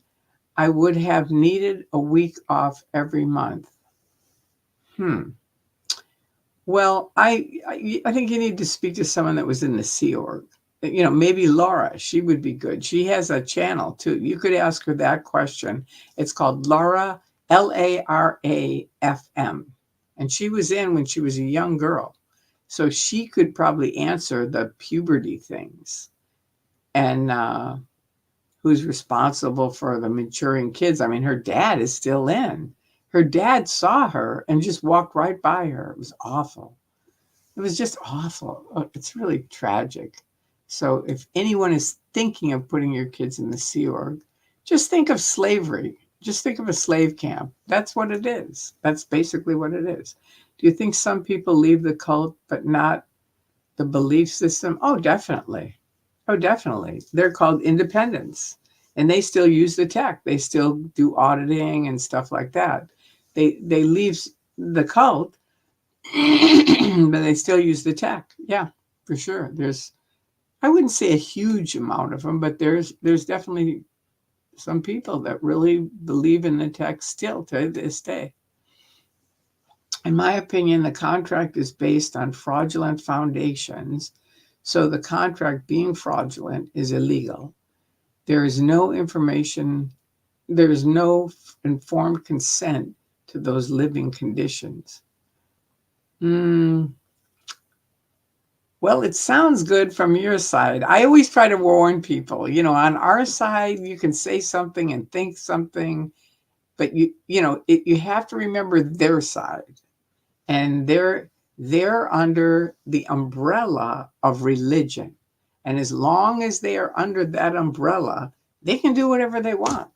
I would have needed a week off every month. Well, I think you need to speak to someone that was in the Sea Org. Maybe Laura, she would be good. She has a channel too. You could ask her that question. It's called Laura, LARAFM. And she was in when she was a young girl. So she could probably answer the puberty things. And who's responsible for the maturing kids? I mean, her dad is still in. Her dad saw her and just walked right by her. It was awful. It was just awful. It's really tragic. So if anyone is thinking of putting your kids in the Sea Org, just think of slavery. Just think of a slave camp. That's what it is. That's basically what it is. Do you think some people leave the cult but not the belief system? Oh, definitely. Oh, definitely. They're called independents, and they still use the tech. They still do auditing and stuff like that. They leave the cult, but they still use the tech. Yeah, for sure. I wouldn't say a huge amount of them, but there's definitely some people that really believe in the tech still to this day. In my opinion, the contract is based on fraudulent foundations, so the contract being fraudulent is illegal. There is no informed consent to those living conditions. Well, it sounds good from your side. I always try to warn people, on our side, you can say something and think something, but you have to remember their side. And they're under the umbrella of religion. And as long as they are under that umbrella, they can do whatever they want.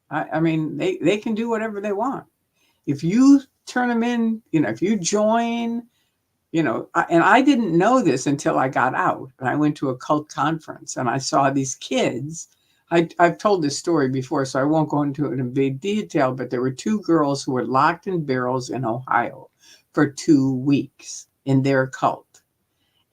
I mean, they can do whatever they want. If you turn them in, if you join, and I didn't know this until I got out. And I went to a cult conference and I saw these kids. I've told this story before, so I won't go into it in big detail, but there were 2 girls who were locked in barrels in Ohio for 2 weeks in their cult.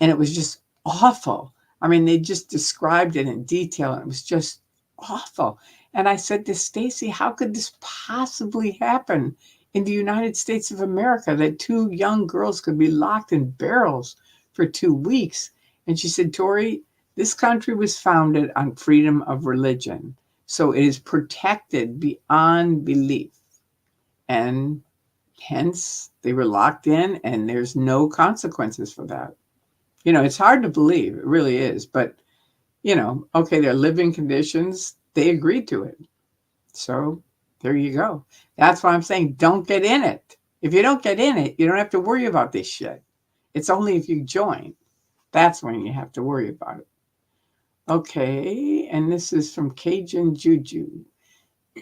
And it was just awful. I mean, they just described it in detail, and it was just awful. And I said to Stacy, how could this possibly happen in the United States of America, that two young girls could be locked in barrels for 2 weeks? And she said, Tori, this country was founded on freedom of religion. So it is protected beyond belief. And hence they were locked in, and there's no consequences for that. It's hard to believe. It really is. But, okay, their living conditions, they agreed to it. So there you go. That's why I'm saying don't get in it. If you don't get in it, you don't have to worry about this shit. It's only if you join. That's when you have to worry about it. Okay, and this is from Cajun Juju.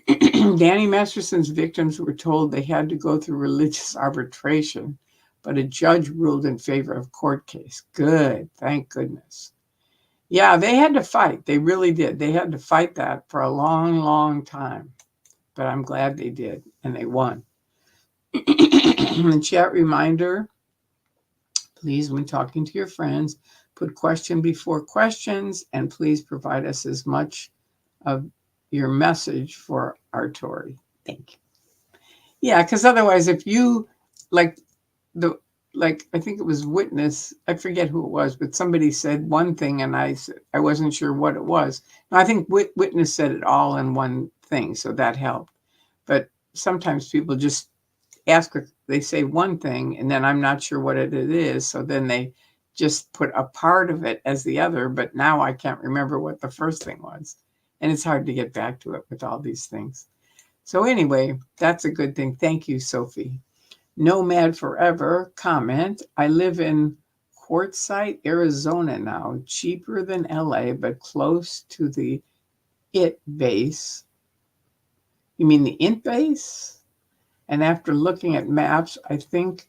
Danny Masterson's victims were told they had to go through religious arbitration, but a judge ruled in favor of court case. Good, thank goodness. Yeah, they had to fight. They really did. They had to fight that for a long, long time. But I'm glad they did, and they won. Chat reminder, please, when talking to your friends, put question before questions, and please provide us as much of your message for our Tori. Thank you. Yeah, because otherwise, if you, like I think it was Witness, I forget who it was, but somebody said one thing, and I wasn't sure what it was. And I think Witness said it all in one thing, so that helped. But sometimes people just they say one thing, and then I'm not sure what it is, so then they just put a part of it as the other, but now I can't remember what the first thing was. And it's hard to get back to it with all these things. So anyway, that's a good thing. Thank you, Sophie. Nomad Forever comment, I live in Quartzsite, Arizona now, cheaper than LA, but close to the IT base. You mean the INT base? And after looking at maps, I think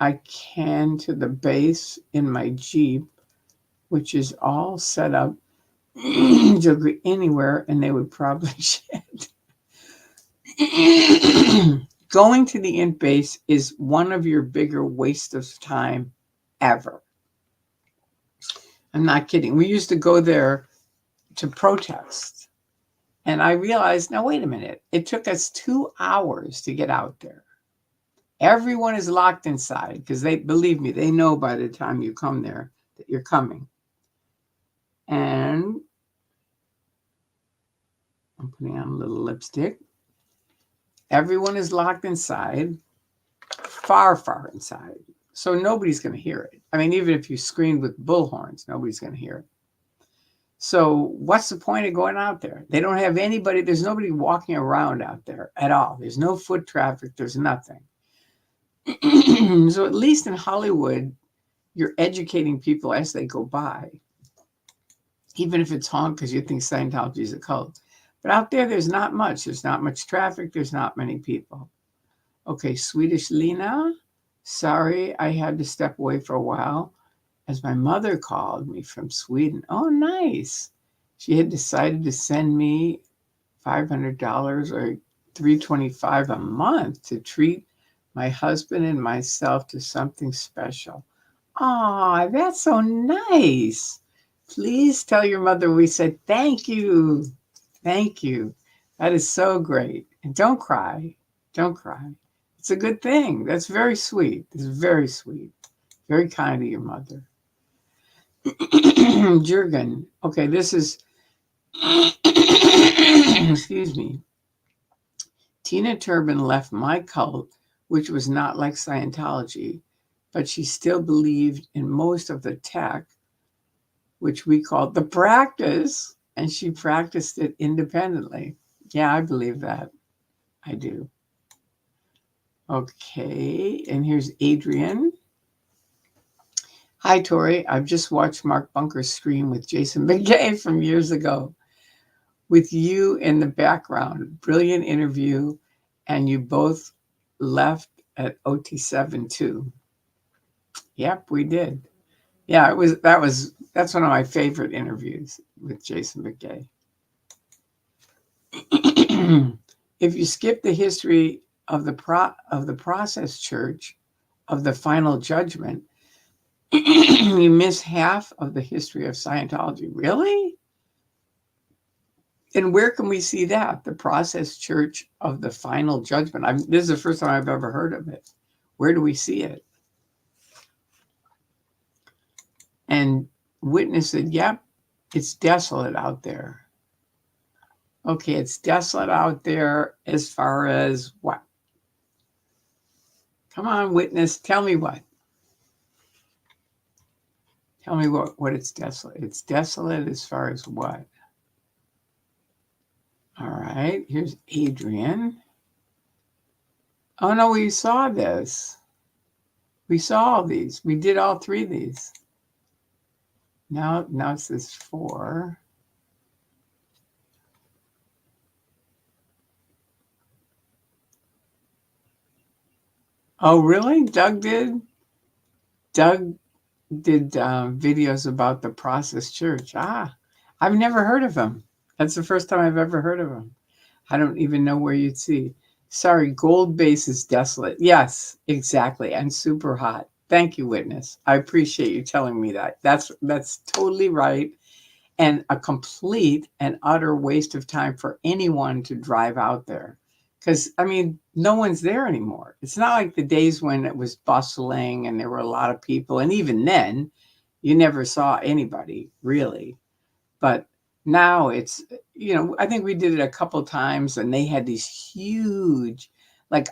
I can to the base in my Jeep, which is all set up to agree anywhere, and they would probably shed. Going to the INT base is one of your bigger waste of time ever. I'm not kidding. We used to go there to protest. And I realized, now, wait a minute. It took us 2 hours to get out there. Everyone is locked inside because believe me, they know by the time you come there that you're coming. And I'm putting on a little lipstick. Everyone is locked inside, far, far inside. So nobody's going to hear it. I mean, even if you scream with bullhorns, nobody's going to hear it. So what's the point of going out there? They don't have anybody. There's nobody walking around out there at all. There's no foot traffic. There's nothing. So at least in Hollywood, you're educating people as they go by, even if it's honk because you think Scientology is a cult. But out there, there's not much. There's not much traffic. There's not many people. Okay, Swedish Lena. Sorry, I had to step away for a while as my mother called me from Sweden. Oh, nice. She had decided to send me $500 or $325 a month to treat my husband and myself to something special. Aw, that's so nice. Please tell your mother we said thank you. Thank you. That is so great. And don't cry. Don't cry. It's a good thing. That's very sweet. It's very sweet. Very kind of your mother. Jurgen. Okay, this is, excuse me. Tina Turban left my cult, which was not like Scientology, but she still believed in most of the tech, which we called the practice, and she practiced it independently. Yeah, I believe that. I do. Okay, and here's Adrian. Hi, Tori. I've just watched Mark Bunker's stream with Jason McGay from years ago with you in the background. Brilliant interview, and you both left at OT7 too. Yep, we did. Yeah, that's one of my favorite interviews with Jason McGay. If you skip the history of the process church of the final judgment, you miss half of the history of Scientology. Really? And where can we see that? The Process Church of the Final Judgment. This is the first time I've ever heard of it. Where do we see it? And Witness said, yep, it's desolate out there. Okay, it's desolate out there as far as what? Come on, Witness, tell me what. Tell me what it's desolate. It's desolate as far as what? All right, here's Adrian. Oh, no, we saw this. We saw all these. We did all three of these. Now it says 4. Oh, really? Doug did? Doug did videos about the Process Church. I've never heard of him. That's the first time I've ever heard of him. I don't even know where you'd see. Sorry, Gold Base is desolate. Yes, exactly. And super hot. Thank you, Witness. I appreciate you telling me that. That's totally right. And a complete and utter waste of time for anyone to drive out there. Because, I mean, no one's there anymore. It's not like the days when it was bustling and there were a lot of people. And even then, you never saw anybody, really. But now it's, I think we did it a couple times and they had these huge, like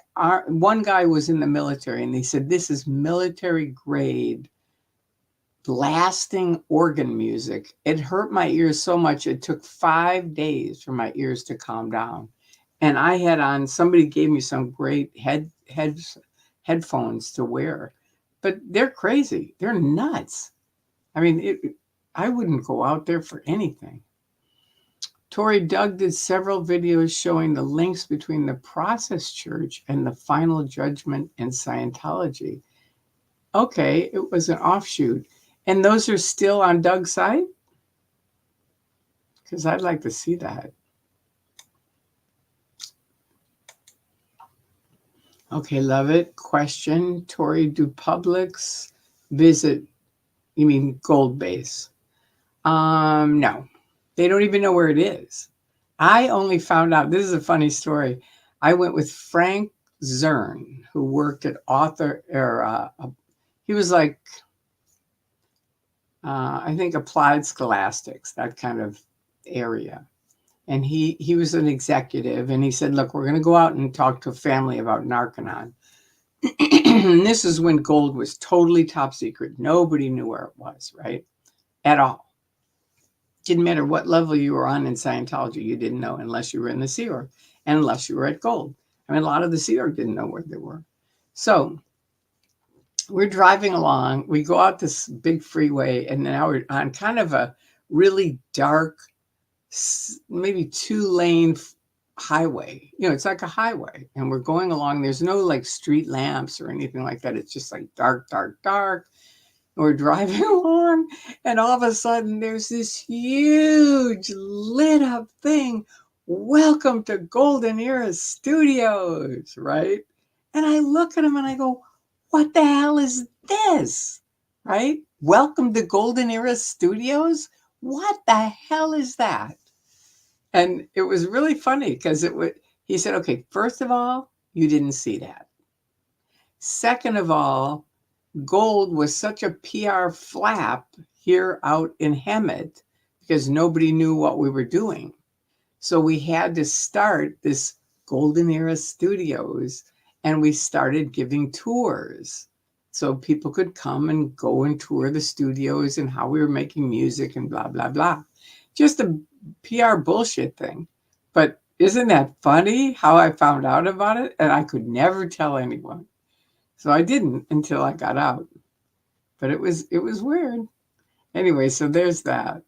one guy was in the military and they said, this is military grade blasting organ music. It hurt my ears so much. It took 5 days for my ears to calm down. And I had on, somebody gave me some great headphones to wear, but they're crazy. They're nuts. I mean, I wouldn't go out there for anything. Tori, Doug did several videos showing the links between the Process Church and the Final Judgment and Scientology. Okay, it was an offshoot. And those are still on Doug's site? Because I'd like to see that. Okay, love it. Question, Tori, do publics visit, you mean Gold Base? No, they don't even know where it is. I only found out, this is a funny story. I went with Frank Zern, who worked at he was like, I think Applied Scholastics, that kind of area. And he was an executive, and he said, look, we're going to go out and talk to a family about Narconon. And this is when gold was totally top secret. Nobody knew where it was, right? At all. Didn't matter what level you were on in Scientology, you didn't know unless you were in the Sea Org and unless you were at gold. I mean, a lot of the Sea Org didn't know where they were. So we're driving along. We go out this big freeway, and now we're on kind of a really dark, maybe 2-lane highway. It's like a highway, and we're going along. There's no like street lamps or anything like that. It's just like dark, dark, dark. And we're driving along, and all of a sudden there's this huge lit up thing. Welcome to Golden Era Studios, right? And I look at him and I go, what the hell is this? Right? Welcome to Golden Era Studios? What the hell is that? And it was really funny because he said, okay, first of all, you didn't see that. Second of all, gold was such a PR flap here out in Hemet because nobody knew what we were doing. So we had to start this Golden Era Studios, and we started giving tours so people could come and go and tour the studios and how we were making music and blah, blah, blah. Just a PR bullshit thing. But isn't that funny how I found out about it? And I could never tell anyone. So I didn't until I got out. But it was weird. Anyway, so there's that.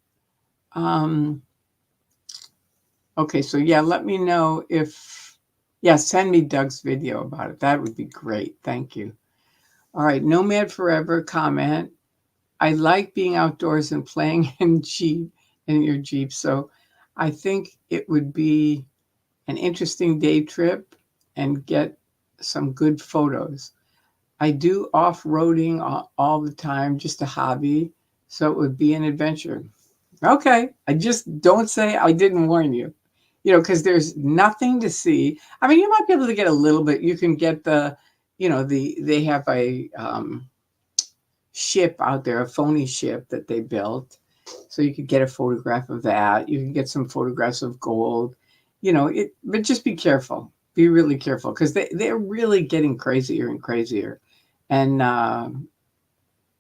Okay, so yeah, let me know send me Doug's video about it. That would be great. Thank you. All right, Nomad Forever comment. I like being outdoors and playing in your Jeep. So I think it would be an interesting day trip and get some good photos. I do off-roading all the time, just a hobby. So it would be an adventure. Okay, I just don't say I didn't warn you. because there's nothing to see. I mean, you might be able to get a little bit. You can get they have a ship out there, a phony ship that they built. So you could get a photograph of that. You can get some photographs of gold, but just be careful. Be really careful because they're really getting crazier and crazier. And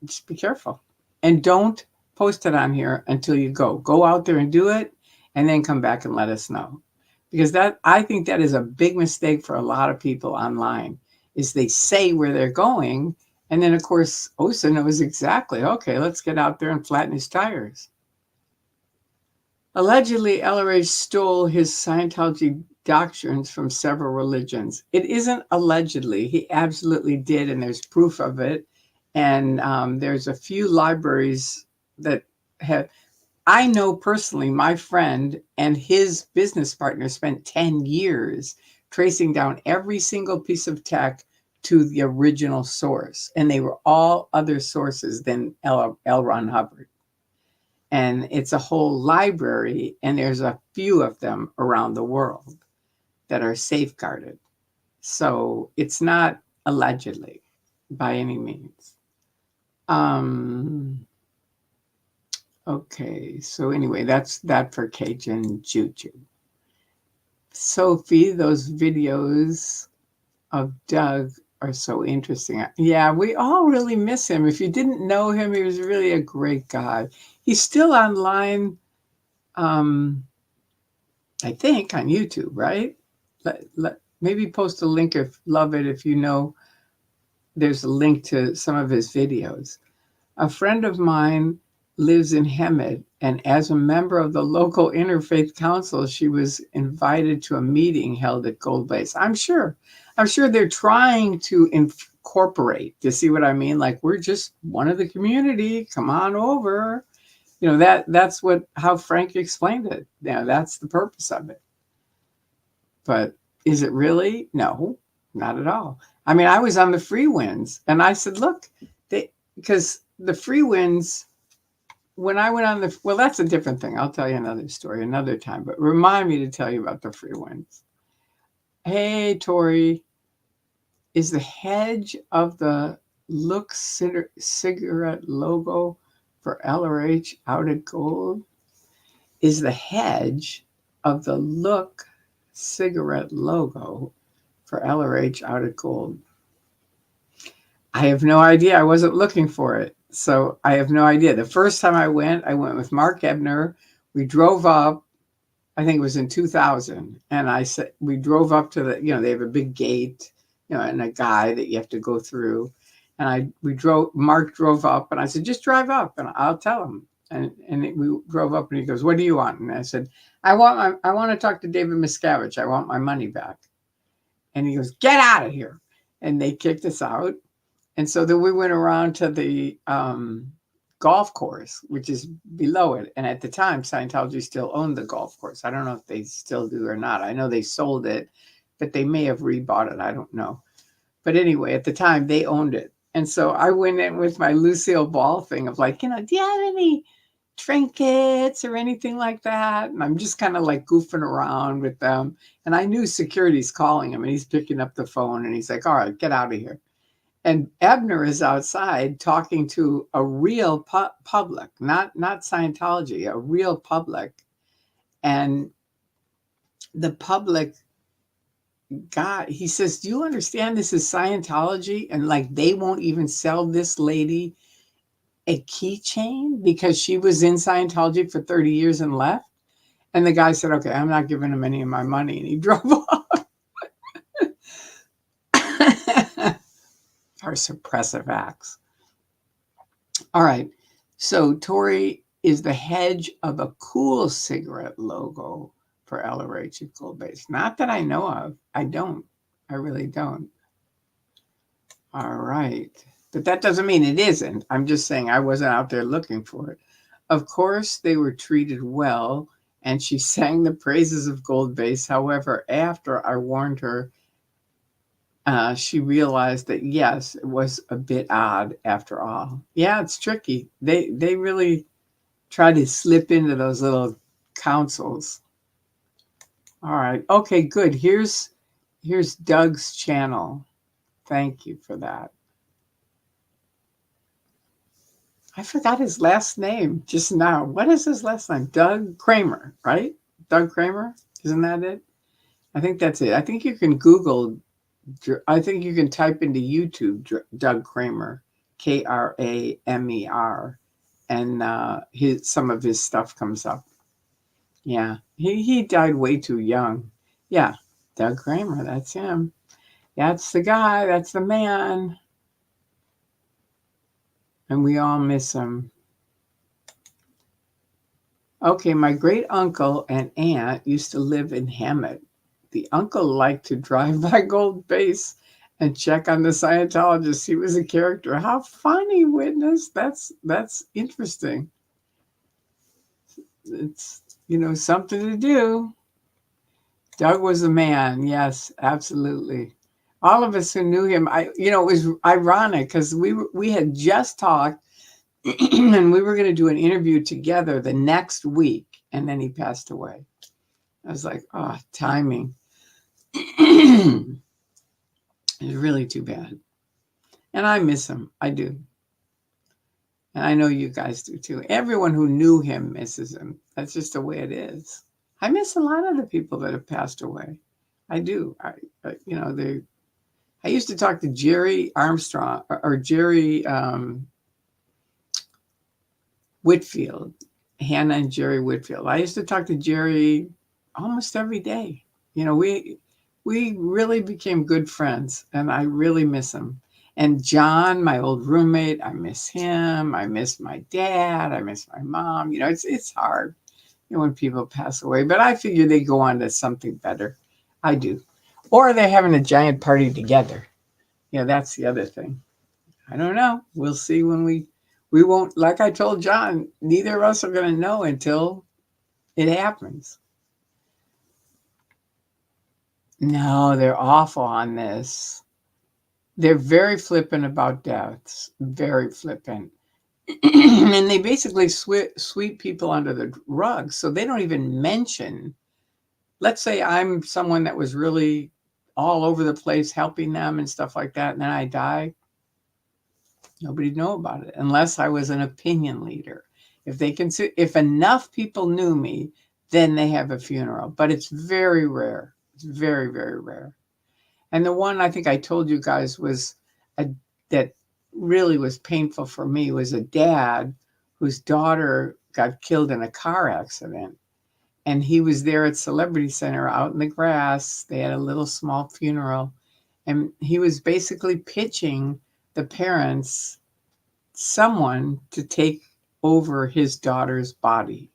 just be careful. And don't post it on here until you go. Go out there and do it and then come back and let us know. Because I think that is a big mistake for a lot of people online is they say where they're going. And then, of course, Osa knows exactly, okay, let's get out there and flatten his tires. Allegedly, LRH stole his Scientology doctrines from several religions. It isn't allegedly. He absolutely did, and there's proof of it. And there's a few libraries that have. I know personally, my friend and his business partner spent 10 years tracing down every single piece of tech to the original source. And they were all other sources than L. Ron Hubbard. And it's a whole library, and there's a few of them around the world that are safeguarded. So it's not allegedly by any means. Okay, so anyway, that's that for Cajun Juju. Sophie, those videos of Doug are so interesting. Yeah, we all really miss him. If you didn't know him, he was really a great guy. He's still online, I think, on YouTube, right? Maybe post a link if you know there's a link to some of his videos. A friend of mine lives in Hemet, and as a member of the local interfaith council, she was invited to a meeting held at Gold Base. I'm sure they're trying to incorporate. You see what I mean? Like, we're just one of the community. Come on over. That's how Frank explained it. That's the purpose of it. But is it really? No, not at all. I mean, I was on the Free Winds, and I said, look, because the Free Winds, when I went on well, that's a different thing. I'll tell you another story another time, but remind me to tell you about the Free Winds. Hey, Tori, is the hedge of the Look cigarette logo for LRH out at gold? Is the hedge of the Look cigarette logo for LRH out at gold? I have no idea. I wasn't looking for it. So I have no idea. The first time I went with Mark Ebner. We drove up, I think it was in 2000. And I said, we drove up to they have a big gate, and a guy that you have to go through. And Mark drove up, and I said, just drive up and I'll tell him. And we drove up, and he goes, what do you want? And I said, I want to talk to David Miscavige. I want my money back. And he goes, get out of here. And they kicked us out. And so then we went around to the golf course, which is below it. And at the time, Scientology still owned the golf course. I don't know if they still do or not. I know they sold it, but they may have rebought it. I don't know. But anyway, at the time, they owned it. And so I went in with my Lucille Ball thing of like, do you have any trinkets or anything like that? And I'm just kind of like goofing around with them. And I knew security's calling him, and he's picking up the phone, and he's like, all right, get out of here. And Ebner is outside talking to a real public, not Scientology, a real public. And the public guy, he says, do you understand this is Scientology? And like, they won't even sell this lady a keychain because she was in Scientology for 30 years and left. And the guy said, okay, I'm not giving him any of my money. And he drove off. Our suppressive acts. All right. So Tori is the hedge of a cool cigarette logo for LRH at Gold Base. Not that I know of. I don't. I really don't. All right. But that doesn't mean it isn't. I'm just saying I wasn't out there looking for it. Of course, they were treated well, and she sang the praises of Gold Base. However, after I warned her, she realized that, yes, it was a bit odd after all. Yeah, it's tricky. They really try to slip into those little councils. All right. Okay, good. Here's Doug's channel. Thank you for that. I forgot his last name just now. What is his last name? Doug Kramer, right? Doug Kramer? Isn't that it? I think that's it. I think you can Google, I think you can type into YouTube Doug Kramer, Kramer, and some of his stuff comes up. Yeah, he died way too young. Yeah, Doug Kramer, that's him. That's the guy, that's the man. And we all miss him. Okay, my great uncle and aunt used to live in Hammett. The uncle liked to drive by Gold Base and check on the Scientologists. He was a character. How funny, witness. That's interesting. It's something to do. Doug was a man. Yes, absolutely. All of us who knew him, it was ironic because we had just talked and we were going to do an interview together the next week, and then he passed away. I was like, oh, timing. It's really too bad. And I miss him. I do. And I know you guys do too. Everyone who knew him misses him. That's just the way it is. I miss a lot of the people that have passed away. I do. I used to talk to Jerry Armstrong or Jerry Whitfield, Hannah and Jerry Whitfield. I used to talk to Jerry almost every day. We really became good friends, and I really miss him. And John, my old roommate, I miss him. I miss my dad. I miss my mom. It's hard when people pass away, but I figure they go on to something better. I do. Or they're having a giant party together. That's the other thing. I don't know. We'll see when we won't, like I told John, neither of us are going to know until it happens. No, they're awful on this. They're very flippant about deaths, very flippant. And they basically sweep people under the rug. So they don't even mention, let's say I'm someone that was really all over the place helping them and stuff like that, and then I die. Nobody'd know about it unless I was an opinion leader. If enough people knew me, then they have a funeral. But it's very rare. It's very, very rare. And the one I think I told you guys was that really was painful for me was a dad whose daughter got killed in a car accident. And he was there at Celebrity Center out in the grass. They had a little small funeral. And he was basically pitching the parents someone to take over his daughter's body,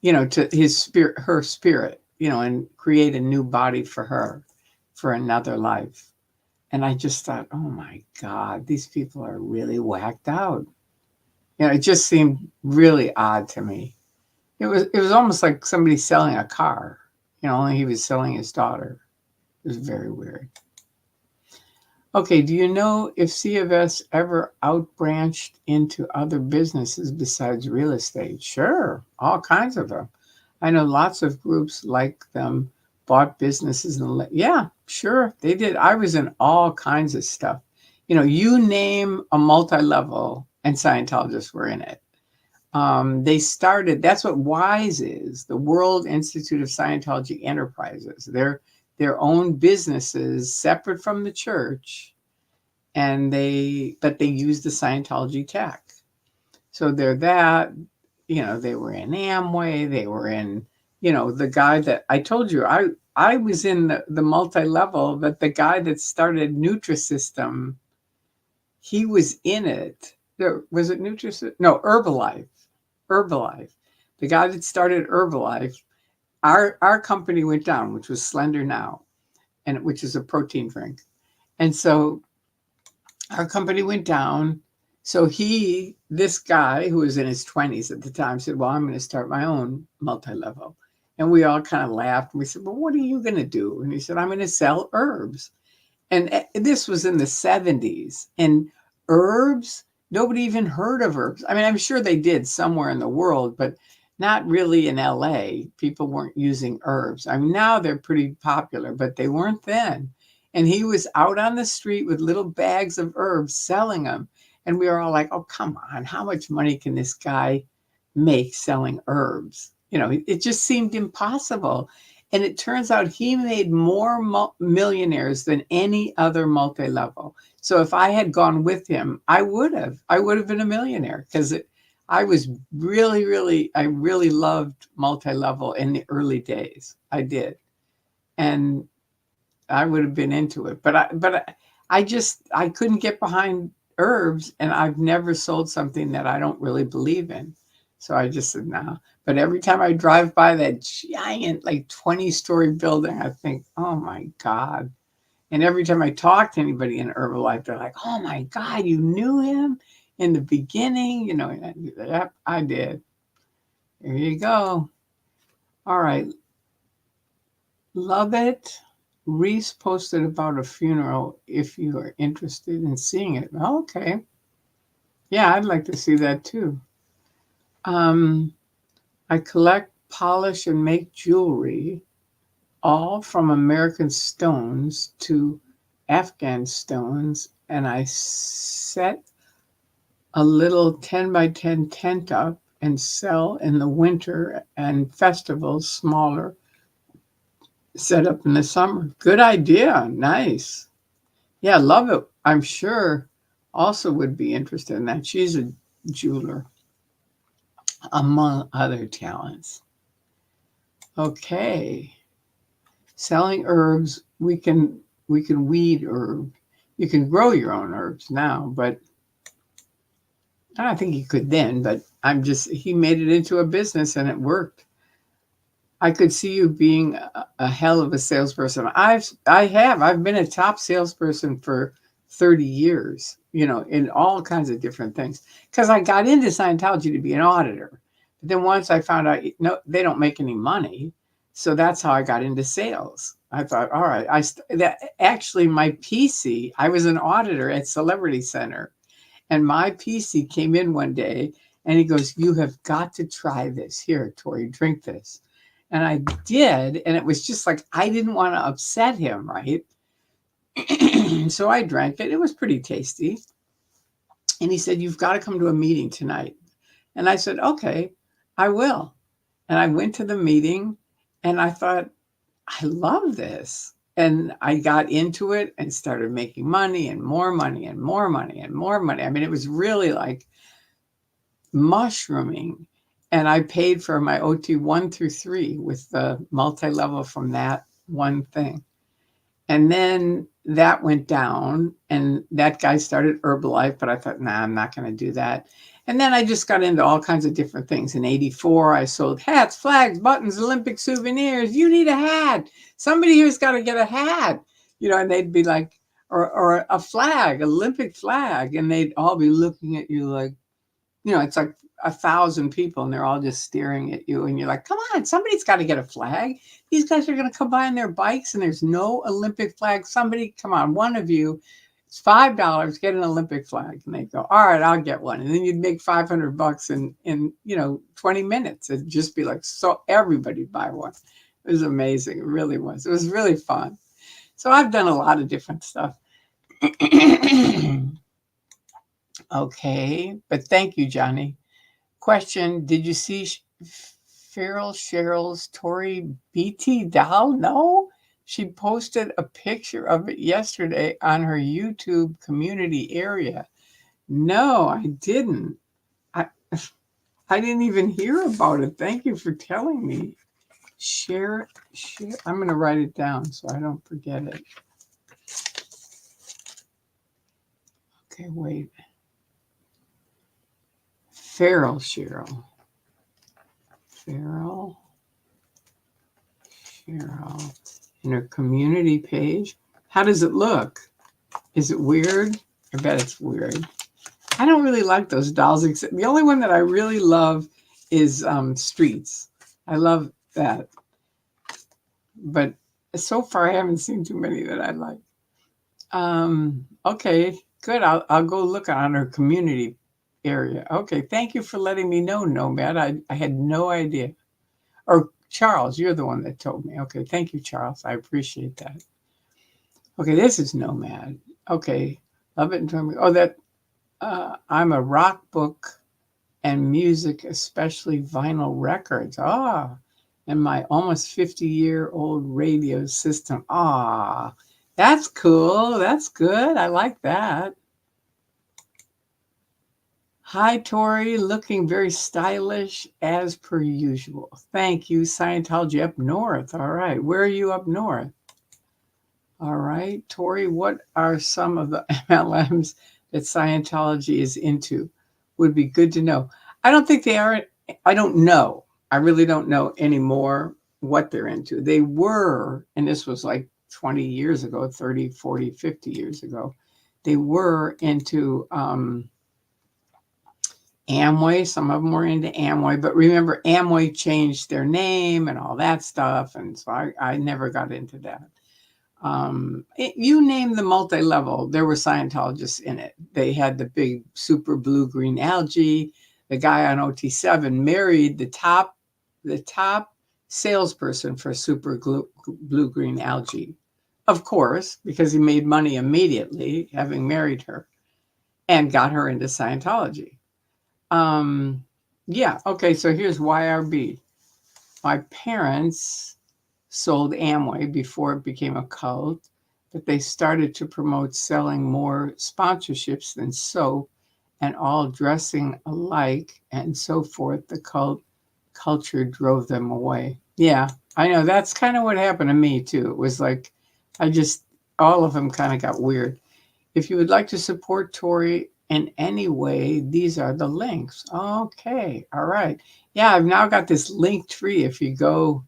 to her spirit, and create a new body for her for another life. And I just thought, oh my God, these people are really whacked out. It just seemed really odd to me. It was almost like somebody selling a car, only he was selling his daughter. It was very weird. Okay, do you know if C of S ever outbranched into other businesses besides real estate? Sure, all kinds of them. I know lots of groups like them bought businesses yeah, sure, they did. I was in all kinds of stuff. You name a multi-level and Scientologists were in it. They started, that's what WISE is, the World Institute of Scientology Enterprises. They're their own businesses separate from the church, but they use the Scientology tech. So they're that, they were in Amway, they were in, the guy that I told you, I was in the multi-level, but the guy that started Nutrisystem, he was in it. Was it Nutrisystem? No, Herbalife. The guy that started Herbalife, our company went down, which was Slender Now, and which is a protein drink. And so our company went down. So this guy who was in his 20s at the time said, well, I'm going to start my own multi-level. And we all kind of laughed. And we said, well, what are you going to do? And he said, I'm going to sell herbs. And this was in the 70s. And herbs, nobody even heard of herbs. I mean, I'm sure they did somewhere in the world, but not really in LA. People weren't using herbs. I mean, now they're pretty popular, but they weren't then. And he was out on the street with little bags of herbs selling them. And we were all like, oh, come on. How much money can this guy make selling herbs? It just seemed impossible. And it turns out he made more millionaires than any other multi-level. So if I had gone with him, I would have been a millionaire, because I was I really loved multi-level in the early days. I did. And I would have been into it. I couldn't get behind herbs, and I've never sold something that I don't really believe in. So I just said, no. But every time I drive by that giant, like 20-story building, I think, oh my God. And every time I talk to anybody in Herbalife, they're like, oh my God, you knew him in the beginning? And yep, I did. There you go. All right. Love it. Reese posted about a funeral if you are interested in seeing it. Okay. Yeah, I'd like to see that too. I collect, polish, and make jewelry, all from American stones to Afghan stones, and I set a little 10 by 10 tent up and sell in the winter, and festivals smaller set up in the summer. Good idea. Nice. Yeah, love it. I'm sure also would be interested in that. She's a jeweler, among other talents. Okay. Selling herbs, we can weed herb. You can grow your own herbs now, but I don't think you could then, but he made it into a business and it worked. I could see you being a hell of a salesperson. I've been a top salesperson for 30 years, in all kinds of different things. Because I got into Scientology to be an auditor. But then once I found out, no, they don't make any money. So that's how I got into sales. I thought, all right, actually my PC, I was an auditor at Celebrity Center. And my PC came in one day and he goes, you have got to try this. Here, Tori, drink this. And I did. And it was just like, I didn't want to upset him, right? So I drank it. It was pretty tasty. And he said, you've got to come to a meeting tonight. And I said, okay, I will. And I went to the meeting and I thought, I love this. And I got into it and started making money and more money and more money and more money. I mean, it was really like mushrooming. And I paid for my OT 1 through 3 with the multi-level from that one thing. And then that went down and that guy started Herbalife, but I thought, nah, I'm not going to do that. And then I just got into all kinds of different things. In 84, I sold hats, flags, buttons, Olympic souvenirs. You need a hat. Somebody here's got to get a hat. And they'd be like, or a flag, Olympic flag. And they'd all be looking at you like, it's like 1,000 people and they're all just staring at you. And you're like, come on, somebody's got to get a flag. These guys are going to come by on their bikes and there's no Olympic flag. Somebody, come on, one of you, it's $5, get an Olympic flag. And they go, all right, I'll get one. And then you'd make $500 in 20 minutes. It'd just be like, so everybody buy one. It was amazing. It really was. It was really fun. So I've done a lot of different stuff. Okay, but thank you, Johnny. Question, did you see Cheryl's Tori BT doll? No, she posted a picture of it yesterday on her YouTube community area. No, I didn't. I didn't even hear about it. Thank you for telling me. Share. I'm going to write it down so I don't forget it. Okay, wait. Cheryl. In her community page. How does it look? Is it weird? I bet it's weird. I don't really like those dolls. Except the only one that I really love is Streets. I love that. But so far, I haven't seen too many that I like. Okay, good. I'll go look on her community area. Okay, thank you for letting me know, Nomad. I had no idea. Or Charles, you're the one that told me. Okay, thank you, Charles. I appreciate that. Okay, this is Nomad. Okay, love it and join me. Oh, that I'm a rock book and music, especially vinyl records. And my almost 50-year-old radio system. That's cool. That's good. I like that. Hi, Tori. Looking very stylish as per usual. Thank you. Scientology up north. All right. Where are you up north? All right. Tori, what are some of the MLMs that Scientology is into? Would be good to know. I don't think they are. I don't know. I really don't know anymore what they're into. They were, and this was like 20 years ago, 30, 40, 50 years ago, they were into Amway. Some of them were into Amway, but remember, Amway changed their name and all that stuff. And so I never got into that. You name the multi-level, there were Scientologists in it. They had the big super blue-green algae. The guy on OT7 married the top salesperson for super blue-green algae. Of course, because he made money immediately having married her and got her into Scientology. Yeah, okay, so here's YRB. My parents sold Amway before it became a cult, but they started to promote selling more sponsorships than soap and all dressing alike and so forth. The culture drove them away. Yeah, I know. That's kind of what happened to me, too. It was like, all of them kind of got weird. If you would like to support Tori in any way, these are the links. Okay, all right. Yeah, I've now got this link tree. If you go,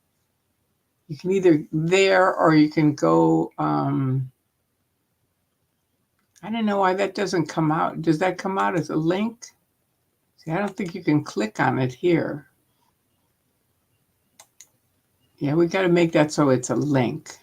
you can either there or you can go, I don't know why that doesn't come out. Does that come out as a link? See, I don't think you can click on it here. Yeah, we got to make that so it's a link.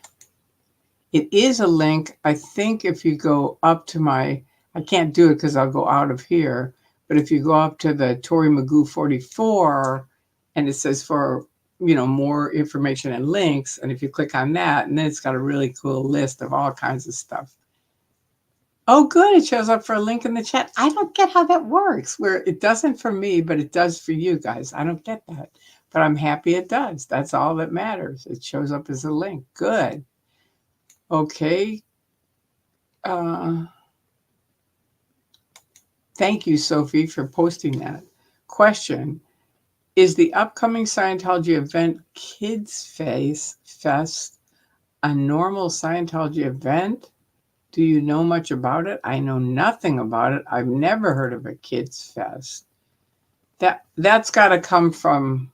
It is a link. I think if you go up to I can't do it because I'll go out of here. But if you go up to the Tori Magoo 44 and it says for, more information and links. And if you click on that, and then it's got a really cool list of all kinds of stuff. Oh, good. It shows up for a link in the chat. I don't get how that works, where it doesn't for me, but it does for you guys. I don't get that. But I'm happy it does. That's all that matters. It shows up as a link. Good. Okay. Thank you, Sophie, for posting that. Question. Is the upcoming Scientology event Kids Fest a normal Scientology event? Do you know much about it? I know nothing about it. I've never heard of a Kids Fest. That's got to come from...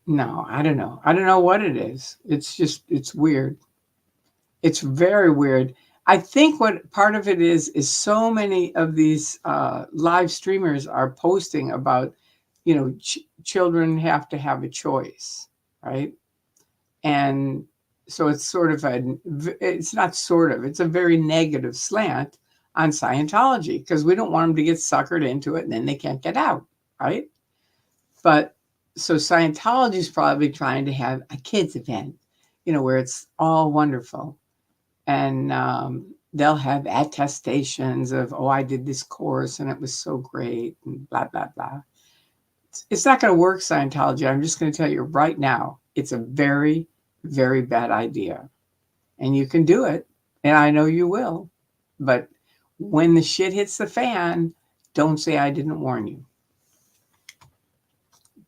No, I don't know. I don't know what it is. It's weird. It's very weird. I think what part of it is so many of these live streamers are posting about, children have to have a choice, right? And so it's it's a very negative slant on Scientology because we don't want them to get suckered into it and then they can't get out, right? But so Scientology is probably trying to have a kids event, where it's all wonderful. And they'll have attestations of, I did this course and it was so great and blah, blah, blah. It's not going to work, Scientology. I'm just going to tell you right now, it's a very, very bad idea. And you can do it, and I know you will. But when the shit hits the fan, don't say I didn't warn you.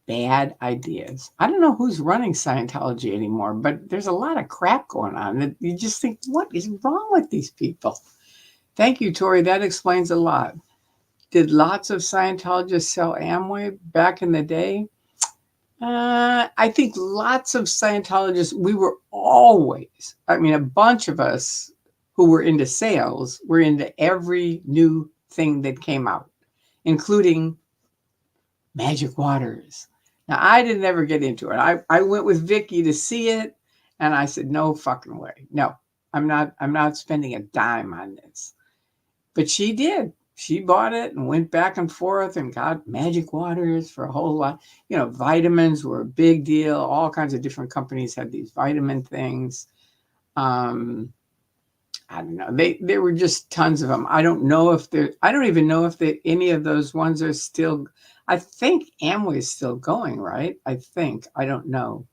Bad ideas. I don't know who's running Scientology anymore, but there's a lot of crap going on that you just think, what is wrong with these people? Thank you, Tori. That explains a lot. Did lots of Scientologists sell Amway back in the day? I think lots of Scientologists, we were always, a bunch of us who were into sales were into every new thing that came out, including Magic Waters. Now, I didn't ever get into it. I went with Vicky to see it, and I said, no fucking way. No, I'm not spending a dime on this. But she did. she bought it and went back and forth and got magic waters for a whole lot. Vitamins were a big deal. All kinds of different companies had these vitamin things. I don't know. There were just tons of them. I don't even know if any of those ones are still. I think Amway is still going, right? I don't know.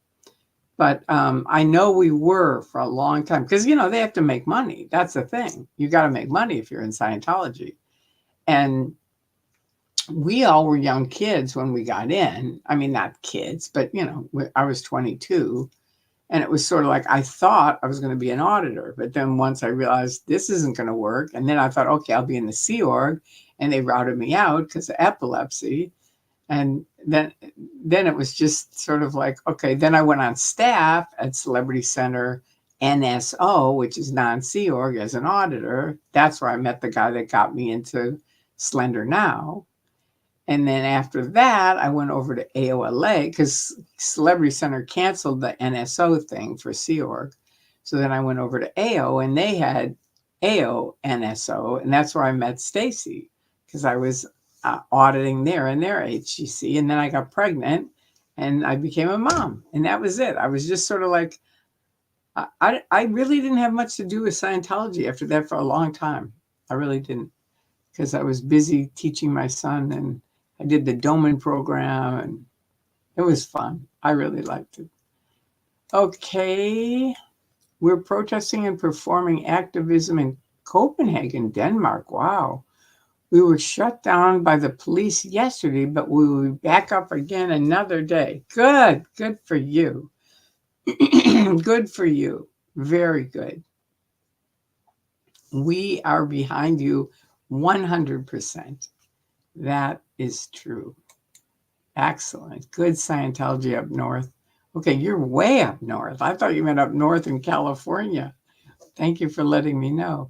But I know we were for a long time because, they have to make money. That's the thing. You got to make money if you're in Scientology. And we all were young kids when we got in. I mean, not kids, but, I was 22. And it was sort of like I thought I was going to be an auditor. But then once I realized this isn't going to work, and then I thought, okay, I'll be in the Sea Org. And they routed me out because of epilepsy. And then it was just sort of like, okay, then I went on staff at Celebrity Center NSO, which is non-Sea Org, as an auditor. That's where I met the guy that got me into Slender Now. And then after that, I went over to AOLA because Celebrity Center canceled the NSO thing for Sea Org. So then I went over to AO, and they had AO NSO, and that's where I met Stacy because I was auditing there in their HGC. And then I got pregnant and I became a mom, and that was it. I was just sort of like, I really didn't have much to do with Scientology after that for a long time. I really didn't, because I was busy teaching my son, and I did the Doman program, and it was fun. I really liked it. Okay. We're protesting and performing activism in Copenhagen, Denmark. Wow. We were shut down by the police yesterday, but we will be back up again another day. Good. Good for you. Good for you. Very good. We are behind you 100%. That is true. Excellent. Good Scientology up north. Okay, you're way up north. I thought you meant up north in California. Thank you for letting me know.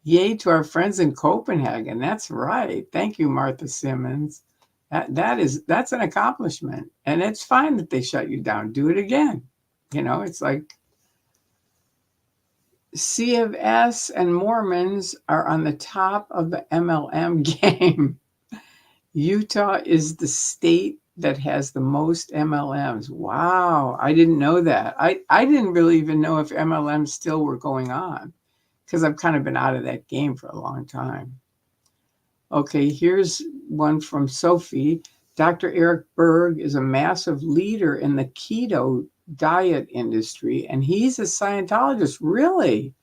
Yay to our friends in Copenhagen. That's right. Thank you, Martha Simmons. That's an accomplishment. And it's fine that they shut you down. Do it again. It's like C of S and Mormons are on the top of the MLM game. Utah is the state that has the most MLMs. Wow, I didn't know that. I didn't really even know if MLMs still were going on because I've kind of been out of that game for a long time. Okay, here's one from Sophie. Dr. Eric Berg is a massive leader in the keto diet industry, and he's a Scientologist. Really?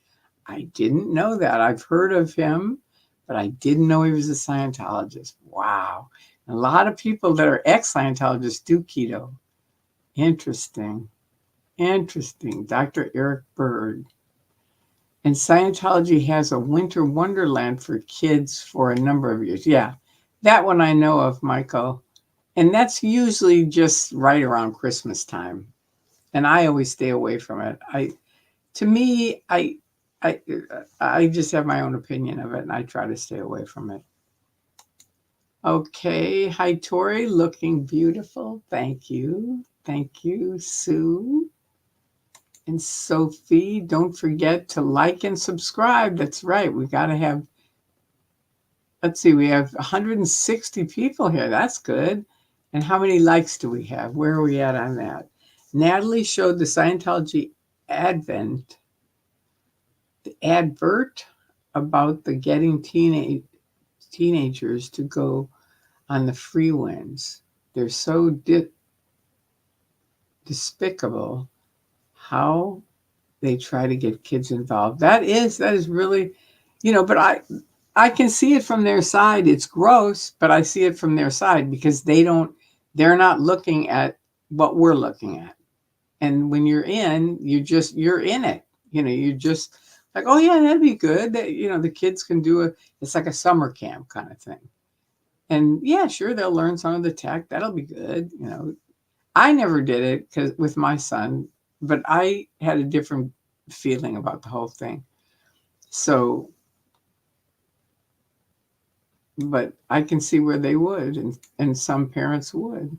I didn't know that. I've heard of him, but I didn't know he was a Scientologist. Wow. A lot of people that are ex-Scientologists do keto. Interesting. Interesting. Dr. Eric Berg. And Scientology has a winter wonderland for kids for a number of years. Yeah, that one I know of, Michael. And that's usually just right around Christmas time. And I always stay away from it. I just have my own opinion of it, and I try to stay away from it. Okay. Hi, Tori. Looking beautiful. Thank you. Thank you, Sue. And Sophie, don't forget to like and subscribe. That's right. We got to have, let's see, we have 160 people here. That's good. And how many likes do we have? Where are we at on that? Natalie showed the Scientology advert about the getting teenagers to go on the free wins. They're so despicable how they try to get kids involved. That is really, but I can see it from their side. It's gross, but I see it from their side because they're not looking at what we're looking at. And when you're in, you're in it. You're just like, oh yeah, that'd be good. That, the kids can do it's like a summer camp kind of thing. And yeah, sure, they'll learn some of the tech. That'll be good. I never did it with my son, but I had a different feeling about the whole thing. So, but I can see where they would, and some parents would.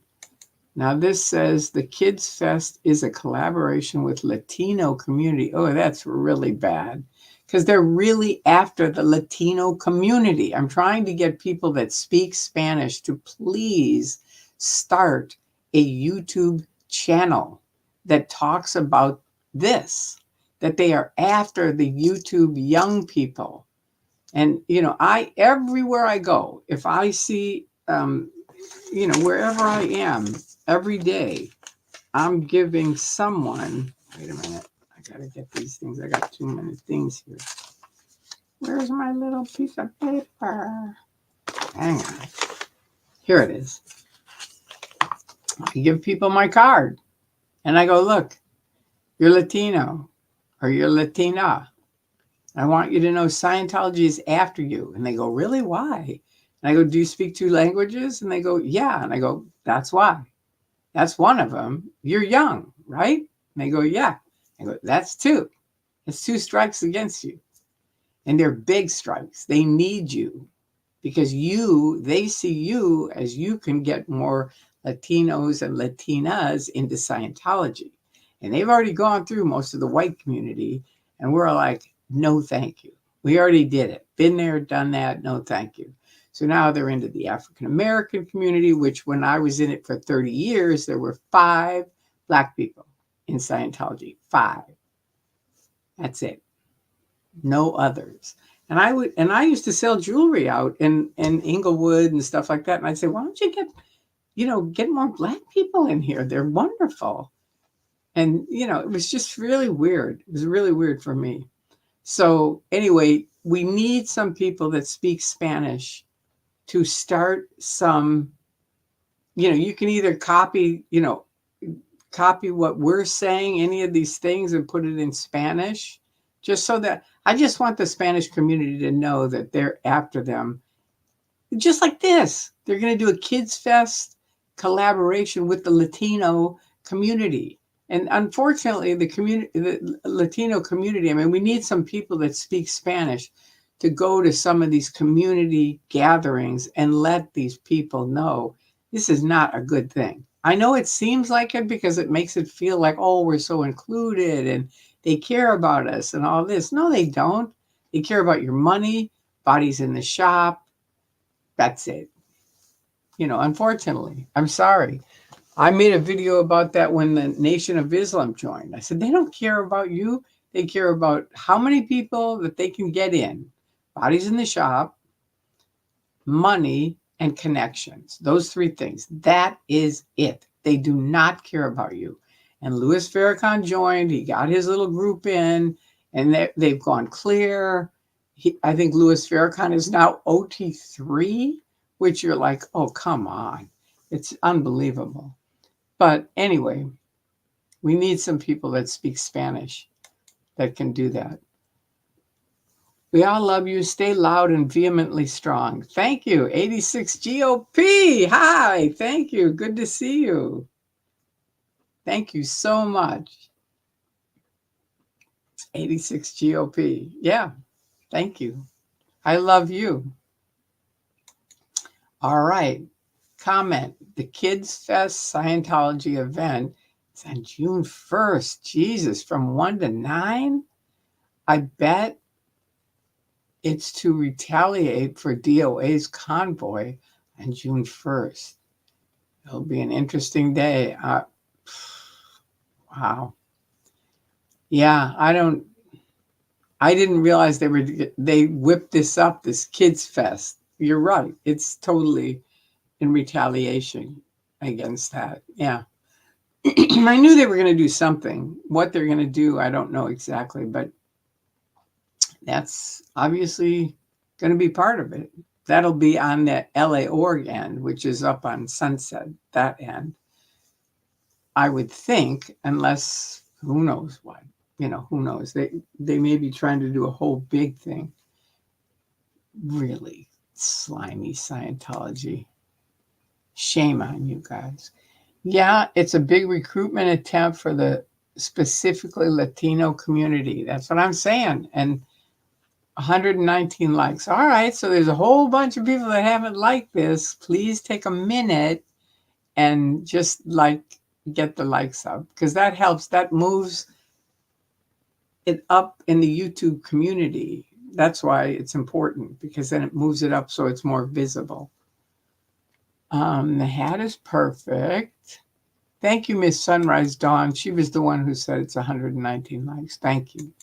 Now this says the Kids Fest is a collaboration with Latino community. Oh, that's really bad. because they're really after the Latino community. I'm trying to get people that speak Spanish to please start a YouTube channel that talks about this, that they are after the YouTube young people. And, everywhere I go, if I see, wherever I am, every day, I'm giving someone, wait a minute, I got to get these things. I got too many things here. Where's my little piece of paper? Hang on. Here it is. I give people my card and I go, look, you're Latino or you're Latina. I want you to know Scientology is after you. And they go, really? Why? And I go, do you speak 2 languages? And they go, yeah. And I go, that's why. That's one of them. You're young, right? And they go, yeah. I go, that's 2. It's 2 strikes against you. And they're big strikes. They need you because they see you as you can get more Latinos and Latinas into Scientology. And they've already gone through most of the white community. And we're like, no, thank you. We already did it. Been there, done that. No, thank you. So now they're into the African-American community, which when I was in it for 30 years, there were 5 Black people in Scientology. 5. That's it. No others. And I used to sell jewelry out in Inglewood and stuff like that. And I'd say, why don't you get more Black people in here? They're wonderful. And, it was just really weird. It was really weird for me. So anyway, we need some people that speak Spanish to start some, you can either copy what we're saying, any of these things, and put it in Spanish, just so that I just want the Spanish community to know that they're after them. Just like this, they're going to do a Kids Fest collaboration with the Latino community. And unfortunately, the Latino community, we need some people that speak Spanish to go to some of these community gatherings and let these people know this is not a good thing. I know it seems like it because it makes it feel like, oh, we're so included and they care about us and all this. No, they don't. They care about your money, bodies in the shop. That's it. Unfortunately, I'm sorry. I made a video about that when the Nation of Islam joined. I said, they don't care about you. They care about how many people that they can get in, bodies in the shop, money, and connections. Those 3 things. That is it. They do not care about you. And Louis Farrakhan joined. He got his little group in, and they've gone clear. I think Louis Farrakhan is now OT3, which you're like, oh, come on. It's unbelievable. But anyway, we need some people that speak Spanish that can do that. We all love you. Stay loud and vehemently strong. Thank you. 86 GOP. Hi. Thank you. Good to see you. Thank you so much. 86 GOP. Yeah. Thank you. I love you. All right. Comment. The Kids Fest Scientology event is on June 1st. Jesus, from 1 to 9? I bet it's to retaliate for DOA's convoy on June 1st. It'll be an interesting day. Wow. Yeah, I didn't realize they whipped this up, this Kids Fest. You're right. It's totally in retaliation against that. Yeah. I knew they were going to do something. What they're going to do, I don't know exactly, but that's obviously going to be part of it. That'll be on the LA Org end, which is up on Sunset, that end. I would think, unless who knows what, who knows? They may be trying to do a whole big thing. Really slimy Scientology. Shame on you guys. Yeah, it's a big recruitment attempt for the specifically Latino community. That's what I'm saying. And 119 likes. All right, so there's a whole bunch of people that haven't liked this. Please take a minute and just get the likes up, because that helps. That moves. it up in the YouTube community. That's why it's important, because then it moves it up so it's more visible. The hat is perfect. Thank you, Miss Sunrise Dawn. She was the one who said it's 119 likes. Thank you.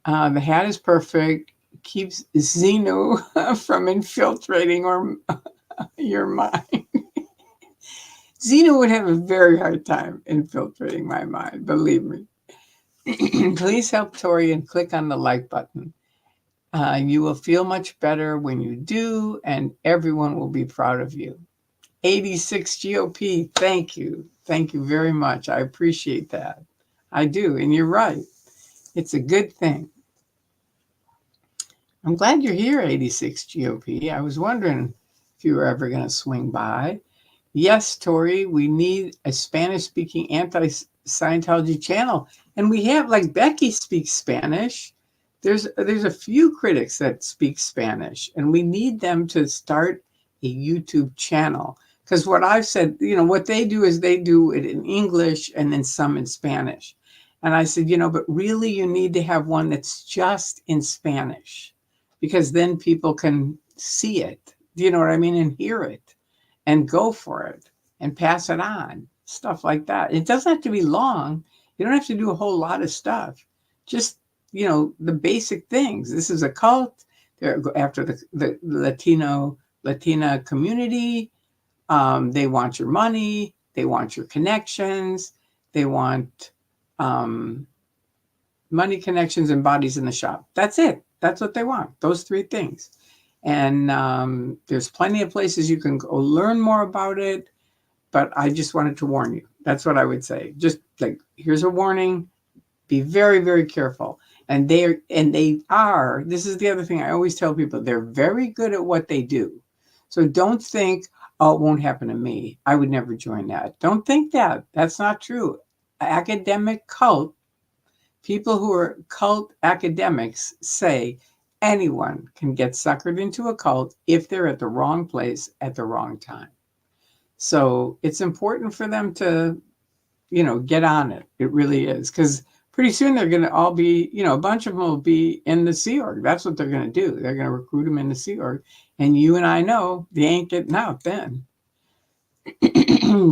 The hat is perfect. Keeps Zeno from infiltrating your mind. Zeno would have a very hard time infiltrating my mind, believe me. Please help Tori and click on the like button. You will feel much better when you do, and everyone will be proud of you. 86 GOP, thank you. Thank you very much. I appreciate that. I do, and you're right. It's a good thing. I'm glad you're here, 86 GOP. I was wondering if you were ever going to swing by. Yes, Tori, we need a Spanish-speaking anti-Scientology channel. And we have, like, Becky speaks Spanish. There's a few critics that speak Spanish, and we need them to start a YouTube channel. Because what I've said, what they do is they do it in English and then some in Spanish. And I said, but really you need to have one that's just in Spanish, because then people can see it. Do you know what I mean? And hear it and go for it and pass it on, stuff like that. It doesn't have to be long. You don't have to do a whole lot of stuff. Just, the basic things. This is a cult. They're after the Latina community. They want your money. They want your connections. They want money, connections, and bodies in the shop. That's it. That's what they want. Those three things. And there's plenty of places you can go learn more about it. But I just wanted to warn you. That's what I would say. Just like, here's a warning. Be very, very careful. And they are, this is the other thing I always tell people, they're very good at what they do. So don't think, oh, it won't happen to me. I would never join that. Don't think that. That's not true. Academic cult, people who are cult academics say anyone can get suckered into a cult if they're at the wrong place at the wrong time. So it's important for them to, get on it. It really is. Because pretty soon they're going to all be, a bunch of them will be in the Sea Org. That's what they're going to do. They're going to recruit them in the Sea Org. And you and I know they ain't getting out then.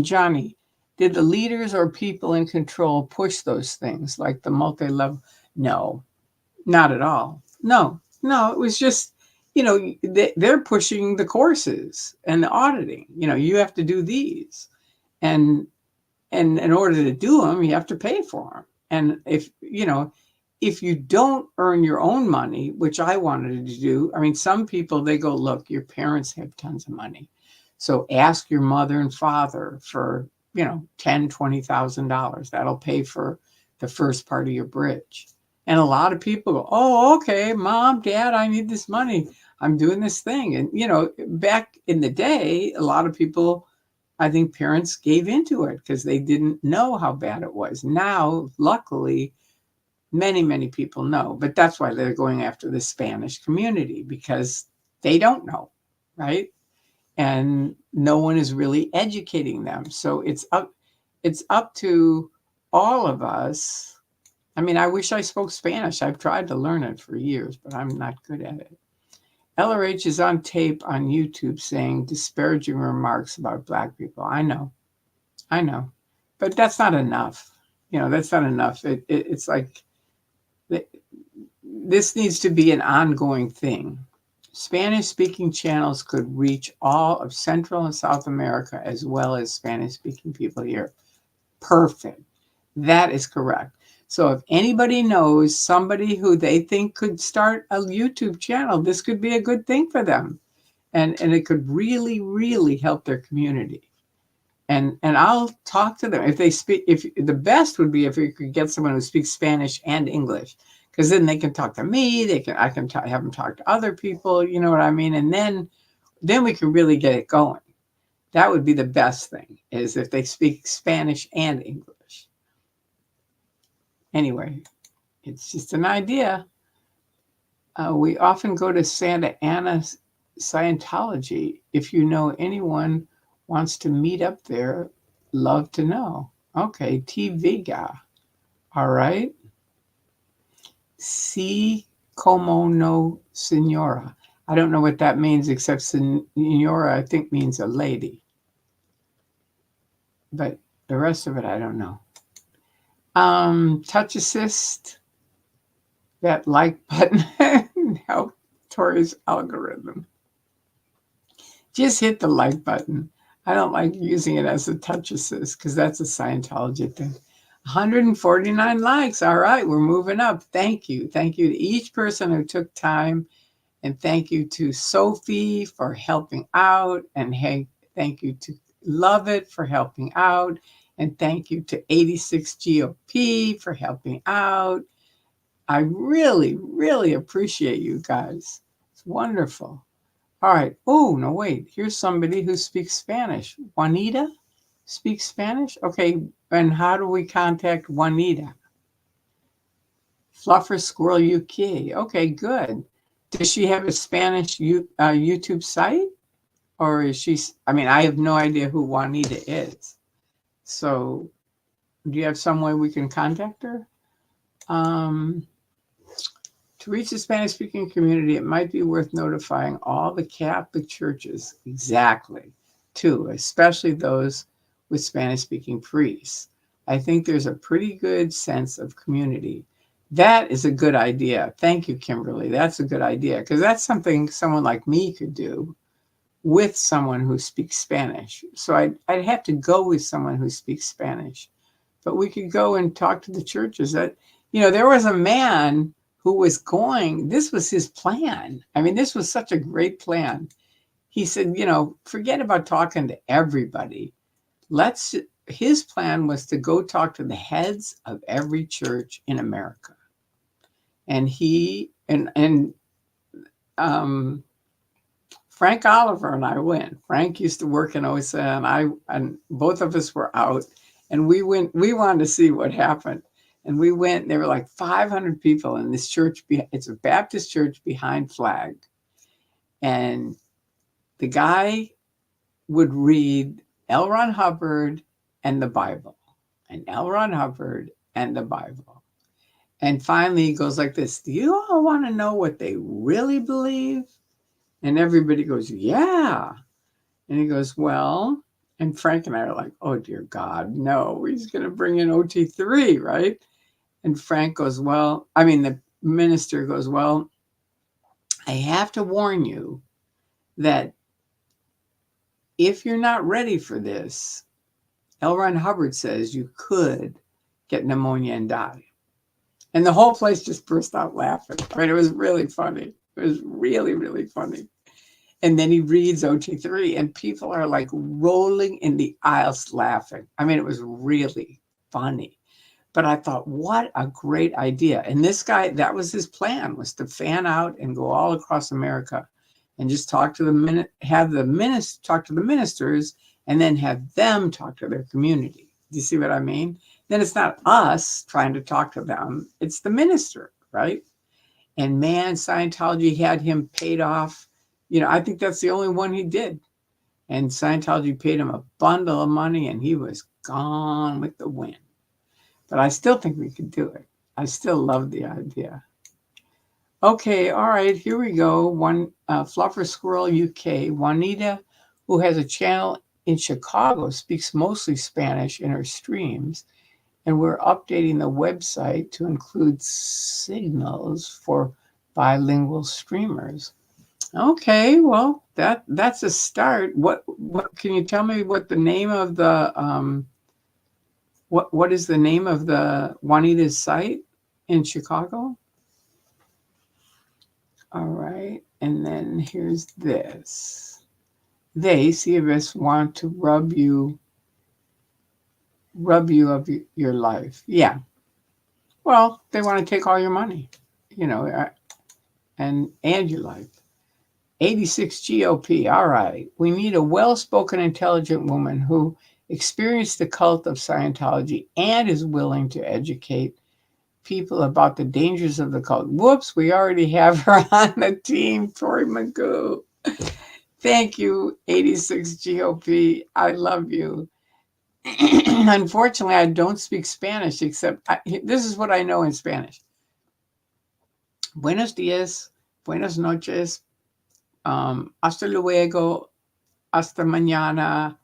Johnny, did the leaders or people in control push those things like the multi-level? No, not at all. No, it was just, they're pushing the courses and the auditing. You have to do these. And in order to do them, you have to pay for them. And if you don't earn your own money, which I wanted to do, I mean, some people, they go, look, your parents have tons of money. So ask your mother and father for, $10,000, $20,000. That'll pay for the first part of your bridge. And a lot of people go, oh, okay, Mom, Dad, I need this money. I'm doing this thing. And, back in the day, a lot of people, I think parents gave into it because they didn't know how bad it was. Now, luckily, many, many people know. But that's why they're going after the Spanish community, because they don't know, right? And no one is really educating them. So it's up to all of us. I mean, I wish I spoke Spanish. I've tried to learn it for years, but I'm not good at it. LRH is on tape on YouTube saying disparaging remarks about Black people. I know. But that's not enough. That's not enough. It's like, this needs to be an ongoing thing. Spanish-speaking channels could reach all of Central and South America as well as Spanish-speaking people here. Perfect. That is correct. So if anybody knows somebody who they think could start a YouTube channel, this could be a good thing for them. And it could really, really help their community. And I'll talk to them. If the best would be if you could get someone who speaks Spanish and English, because then they can talk to me. I can have them talk to other people. You know what I mean? And then we can really get it going. That would be the best thing, is if they speak Spanish and English. Anyway, it's just an idea. We often go to Santa Ana Scientology. If you know anyone wants to meet up there, love to know. Okay, T. Vega. All right. Si como no señora. I don't know what that means, except señora, I think, means a lady. But the rest of it, I don't know. Touch assist, that like button, help Tori's algorithm. Just hit the like button. I don't like using it as a touch assist because that's a Scientology thing. 149 likes. All right, we're moving up. Thank you. Thank you to each person who took time. And thank you to Sophie for helping out. And hey, thank you to Love It for helping out. And thank you to 86 GOP for helping out. I really, really appreciate you guys. It's wonderful. All right. Oh, no, wait. Here's somebody who speaks Spanish. Juanita speaks Spanish? Okay. And how do we contact Juanita? Fluffer Squirrel UK. Okay, good. Does she have a Spanish YouTube site? Or is she, I mean, I have no idea who Juanita is. So do you have some way we can contact her? To reach the Spanish-speaking community, it might be worth notifying all the Catholic churches, exactly, too, especially those with Spanish-speaking priests. I think there's a pretty good sense of community. That is a good idea. Thank you, Kimberly. That's a good idea, because that's something someone like me could do with someone who speaks Spanish. So I'd have to go with someone who speaks Spanish. But we could go and talk to the churches. That, there was a man who was going, this was his plan. I mean, this was such a great plan. He said, forget about talking to everybody. His plan was to go talk to the heads of every church in America. And Frank Oliver and I went. Frank used to work in OSA, and both of us were out, and we wanted to see what happened. And we went, and there were like 500 people in this church. It's a Baptist church behind Flag. And the guy would read L. Ron Hubbard and the Bible, and L. Ron Hubbard and the Bible. And finally he goes like this: do you all want to know what they really believe? And everybody goes, yeah. And he goes, well, and Frank and I are like, oh, dear God, no, he's going to bring in OT3, right? And Frank goes, the minister goes, well, I have to warn you that if you're not ready for this, L. Ron Hubbard says you could get pneumonia and die. And the whole place just burst out laughing. I mean, it was really funny. It was really, really funny. And then he reads OT3, and people are like rolling in the aisles laughing. I mean, it was really funny. But I thought, what a great idea. And this guy, that was his plan, was to fan out and go all across America and just talk to talk to the ministers, and then have them talk to their community. Do you see what I mean? Then it's not us trying to talk to them. It's the minister, right? And man, Scientology had him paid off. I think that's the only one he did. And Scientology paid him a bundle of money, and he was gone with the wind. But I still think we could do it. I still love the idea. Okay, all right, here we go. Fluffer Squirrel UK. Juanita, who has a channel in Chicago, speaks mostly Spanish in her streams. And we're updating the website to include signals for bilingual streamers. Okay, well, that's a start. What can you tell me what the name of the what is the name of the Juanita's site in Chicago? All right, and then here's this. They, CBS, want to rub you of your life. Yeah. Well, they want to take all your money, and your life. 86 GOP. All right. We need a well-spoken, intelligent woman who experienced the cult of Scientology and is willing to educate people about the dangers of the cult. Whoops, we already have her on the team, Tori Magoo. Thank you, 86 GOP. I love you. Unfortunately, I don't speak Spanish, except this is what I know in Spanish. Buenos días, buenas noches, hasta luego, hasta mañana,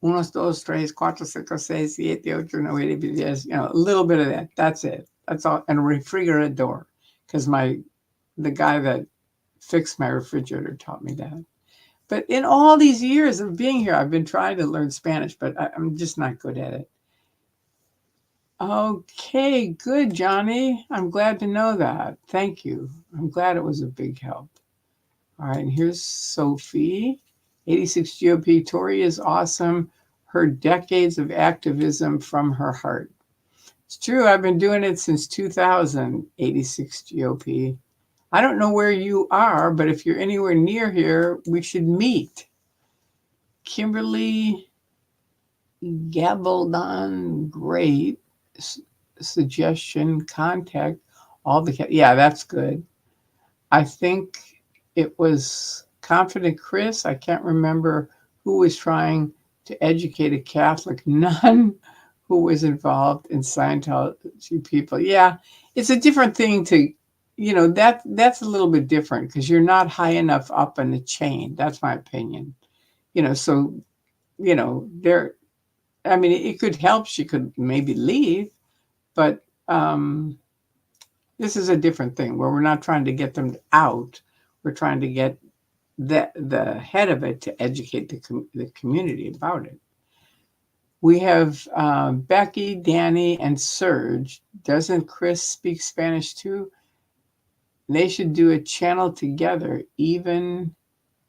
unos, dos, tres, cuatro, cinco, seis, siete, ocho, nueve, diez, a little bit of that. That's it. That's all. And a refrigerator, because the guy that fixed my refrigerator taught me that. But in all these years of being here, I've been trying to learn Spanish, but I'm just not good at it. Okay, good, Johnny. I'm glad to know that. Thank you. I'm glad it was a big help. All right, and here's Sophie. 86 GOP. Tori is awesome. Her decades of activism from her heart. It's true. I've been doing it since 2000, 86 GOP. I don't know where you are, but if you're anywhere near here, we should meet. Kimberly Gabaldon, great suggestion. Contact all the, yeah, that's good. I think it was Confident Chris. I can't remember who was trying to educate a Catholic nun who was involved in Scientology people. Yeah, it's a different thing to, that's a little bit different because you're not high enough up in the chain. That's my opinion. So, there, I mean, it could help. She could maybe leave, but this is a different thing where we're not trying to get them out. We're trying to get the head of it to educate the community about it. We have Becky, Danny, and Serge. Doesn't Chris speak Spanish too? They should do a channel together, even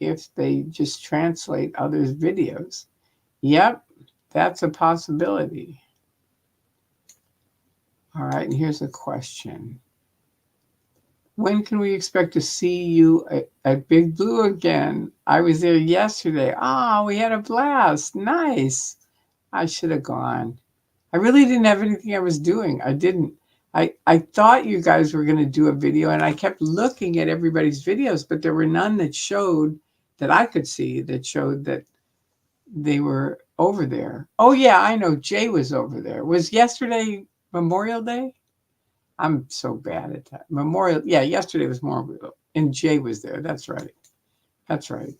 if they just translate others' videos. Yep, that's a possibility. All right, and here's a question. When can we expect to see you at Big Blue again? I was there yesterday. Oh, we had a blast. Nice. I should have gone. I really didn't have anything I was doing. I didn't. I thought you guys were going to do a video, and I kept looking at everybody's videos, but there were none that showed that I could see that showed that they were over there. Oh, yeah, I know. Jay was over there. Was yesterday Memorial Day? I'm so bad at that. Memorial. Yeah, yesterday was Memorial, and Jay was there. That's right. That's right.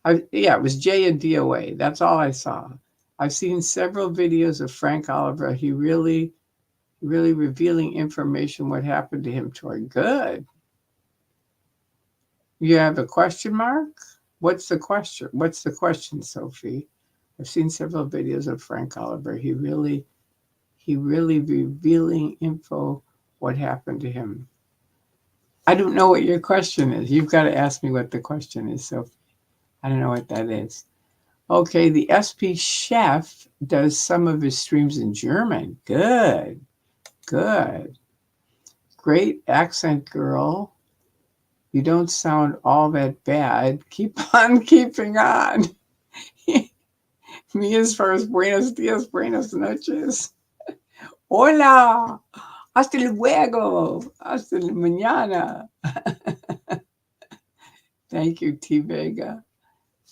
It was Jay and DOA. That's all I saw. I've seen several videos of Frank Oliver. He really revealing information what happened to him. Tori, good. You have a question mark? What's the question? What's the question, Sophie? I've seen several videos of Frank Oliver. He really revealing info what happened to him. I don't know what your question is. You've got to ask me what the question is, Sophie. I don't know what that is. Okay, the SP chef does some of his streams in German. Good. Great accent, girl. You don't sound all that bad. Keep on keeping on. Me as far as buenos dias, buenas noches. Hola. Hasta luego. Hasta mañana. Thank you, T. Vega.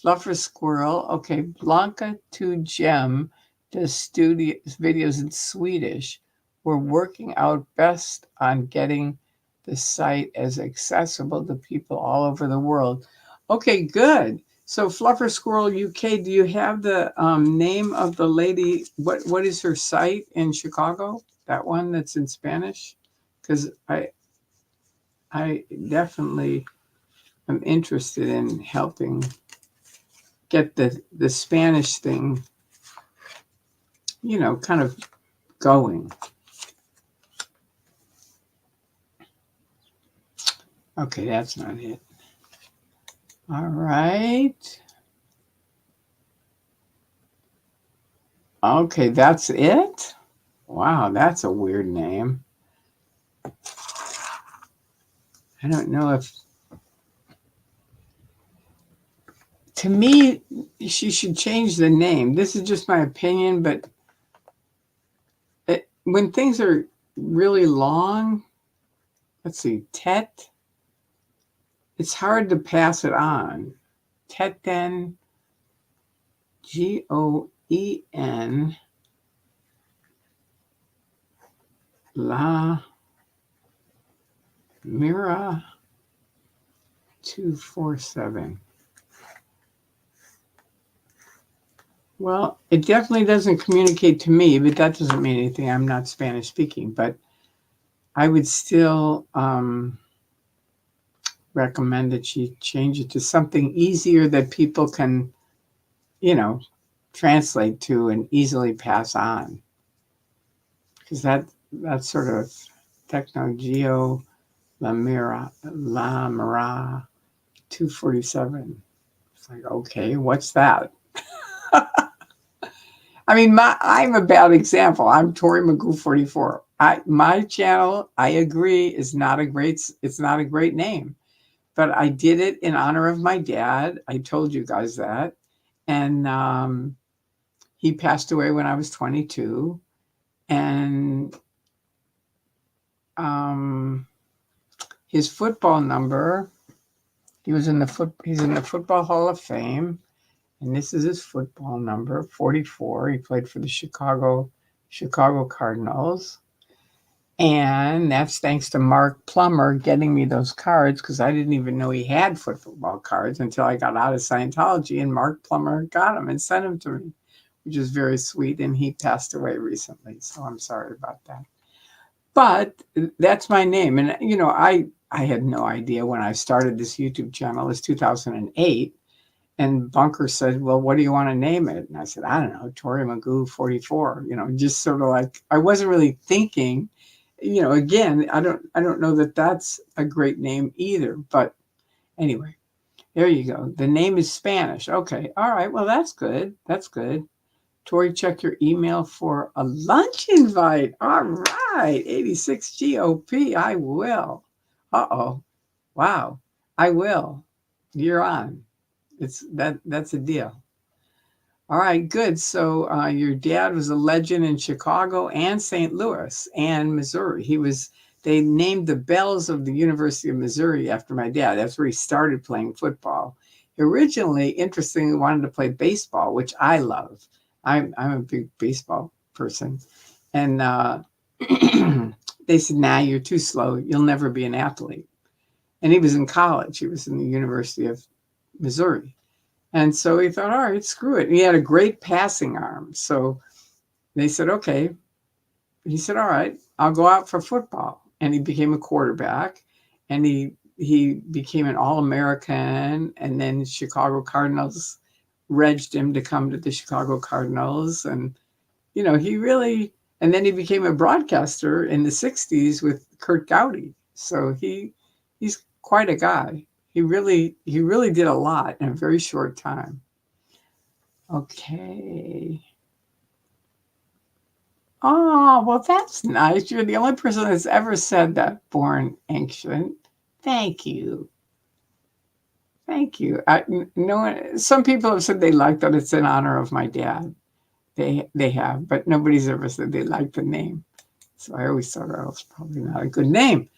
Fluffer Squirrel. Okay, Blanca to Gem does videos in Swedish. We're working out best on getting the site as accessible to people all over the world. Okay, good. So Fluffer Squirrel UK, do you have the name of the lady? What is her site in Chicago? That one that's in Spanish? Because I definitely am interested in helping get the Spanish thing, kind of going. Okay, that's not it. All right. Okay, that's it? Wow, that's a weird name. I don't know if... To me, she should change the name. This is just my opinion, but when things are really long, let's see, Tet, it's hard to pass it on. Teten, Goen, La Mira 247. Well, it definitely doesn't communicate to me, but that doesn't mean anything. I'm not Spanish speaking, but I would still recommend that she change it to something easier that people can, translate to and easily pass on. Because that's sort of Techno Lamira 247. It's like, okay, what's that? I mean, I'm a bad example. I'm Tori Magoo 44. My channel, I agree, it's not a great name, but I did it in honor of my dad. I told you guys that, and he passed away when I was 22, and his football number. He's in the Football Hall of Fame, and this is his football number, 44. He played for the Chicago Cardinals. And that's thanks to Mark Plummer getting me those cards, because I didn't even know he had football cards until I got out of Scientology, and Mark Plummer got them and sent them to me, which is very sweet. And he passed away recently, so I'm sorry about that. But that's my name. And, I had no idea when I started this YouTube channel. It was 2008. And Bunker said, well, what do you want to name it? And I said, I don't know, Tori Magoo 44, just sort of like, I wasn't really thinking, again, I don't know that that's a great name either. But anyway, there you go. The name is Spanish. Okay. All right. Well, that's good. That's good. Tori, check your email for a lunch invite. All right. 86 GOP. I will. Uh-oh. Wow. I will. You're on. That's a deal. All right, good. So your dad was a legend in Chicago and St. Louis and Missouri. They named the bells of the University of Missouri after my dad. That's where he started playing football. He originally, interestingly, wanted to play baseball, which I love. I'm a big baseball person. And they said, nah, you're too slow. You'll never be an athlete. And he was in college. He was in the University of Missouri. And so he thought, all right, screw it. And he had a great passing arm. So they said, okay. He said, all right, I'll go out for football. And he became a quarterback. And he became an All-American. And then Chicago Cardinals regged him to come to the Chicago Cardinals. And, and then he became a broadcaster in the 60s with Kurt Gowdy. So he's quite a guy. He really did a lot in a very short time. Okay. Oh, well, that's nice. You're the only person that's ever said that, Born Ancient. Thank you. Thank you. Some people have said they like that it's in honor of my dad. They have, but nobody's ever said they like the name. So I always thought, oh, it's probably not a good name.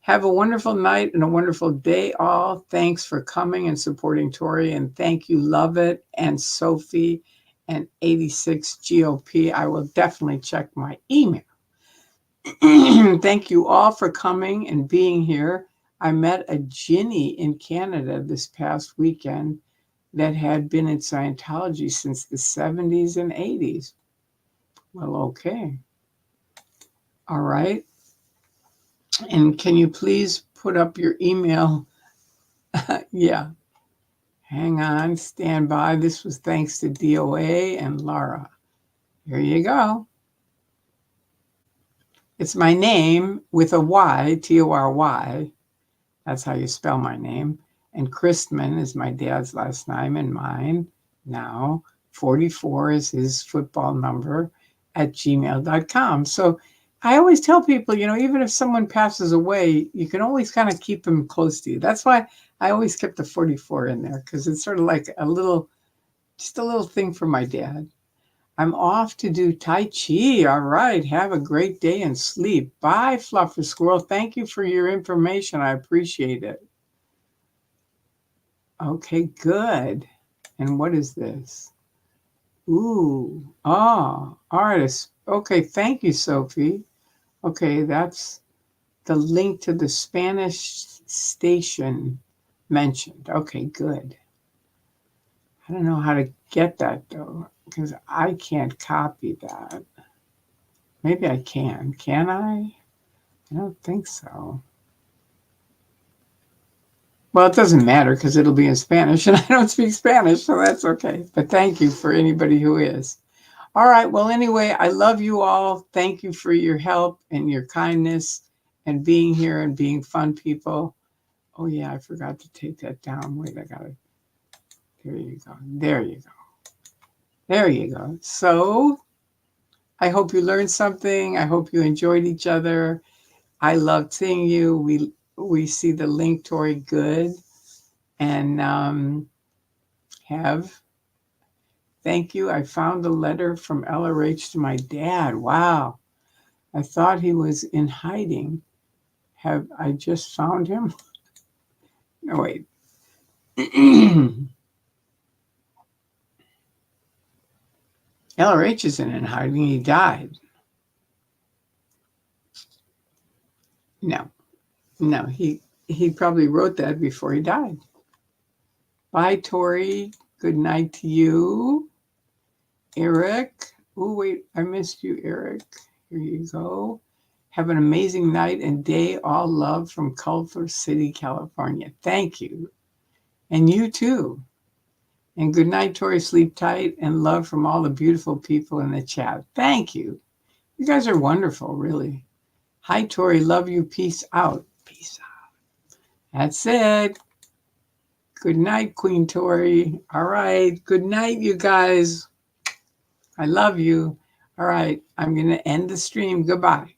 Have a wonderful night and a wonderful day, all. Thanks for coming and supporting Tori. And thank you, Love It, and Sophie, and 86 GOP. I will definitely check my email. Thank you all for coming and being here. I met a Ginny in Canada this past weekend that had been in Scientology since the 70s and 80s. Well, okay. All right. And can you please put up your email? Yeah. Hang on, stand by. This was thanks to DOA and Laura. Here you go. It's my name with a Y, Tory. That's how you spell my name. And Christman is my dad's last name and mine. Now, 44 is his football number at gmail.com. So I always tell people, even if someone passes away, you can always kind of keep them close to you. That's why I always kept the 44 in there, because it's sort of like just a little thing for my dad. I'm off to do Tai Chi. All right. Have a great day and sleep. Bye, Fluffer Squirrel. Thank you for your information. I appreciate it. Okay, good. And what is this? Ooh. Oh, artist. Okay, thank you, Sophie. Okay, that's the link to the Spanish station mentioned. Okay, good. I don't know how to get that though, because I can't copy that. Maybe I can. Can I? I don't think so. Well, it doesn't matter because it'll be in Spanish and I don't speak Spanish, so that's okay. But thank you for anybody who is. All right. Well, anyway, I love you all. Thank you for your help and your kindness and being here and being fun people. Oh, yeah, I forgot to take that down. Wait, I got it. There you go. There you go. There you go. So I hope you learned something. I hope you enjoyed each other. I loved seeing you. We see the link, Tori. Good. And thank you. I found a letter from LRH to my dad. Wow. I thought he was in hiding. Have I just found him? No, wait. LRH isn't in hiding. He died. No, no, he probably wrote that before he died. Bye, Tori. Good night to you. Eric. Oh, wait, I missed you, Eric. Here you go. Have an amazing night and day. All love from Culver City, California. Thank you. And you too. And good night, Tori. Sleep tight and love from all the beautiful people in the chat. Thank you. You guys are wonderful, really. Hi, Tori. Love you. Peace out. Peace out. That's it. Good night, Queen Tori. All right. Good night, you guys. I love you. All right. I'm going to end the stream. Goodbye.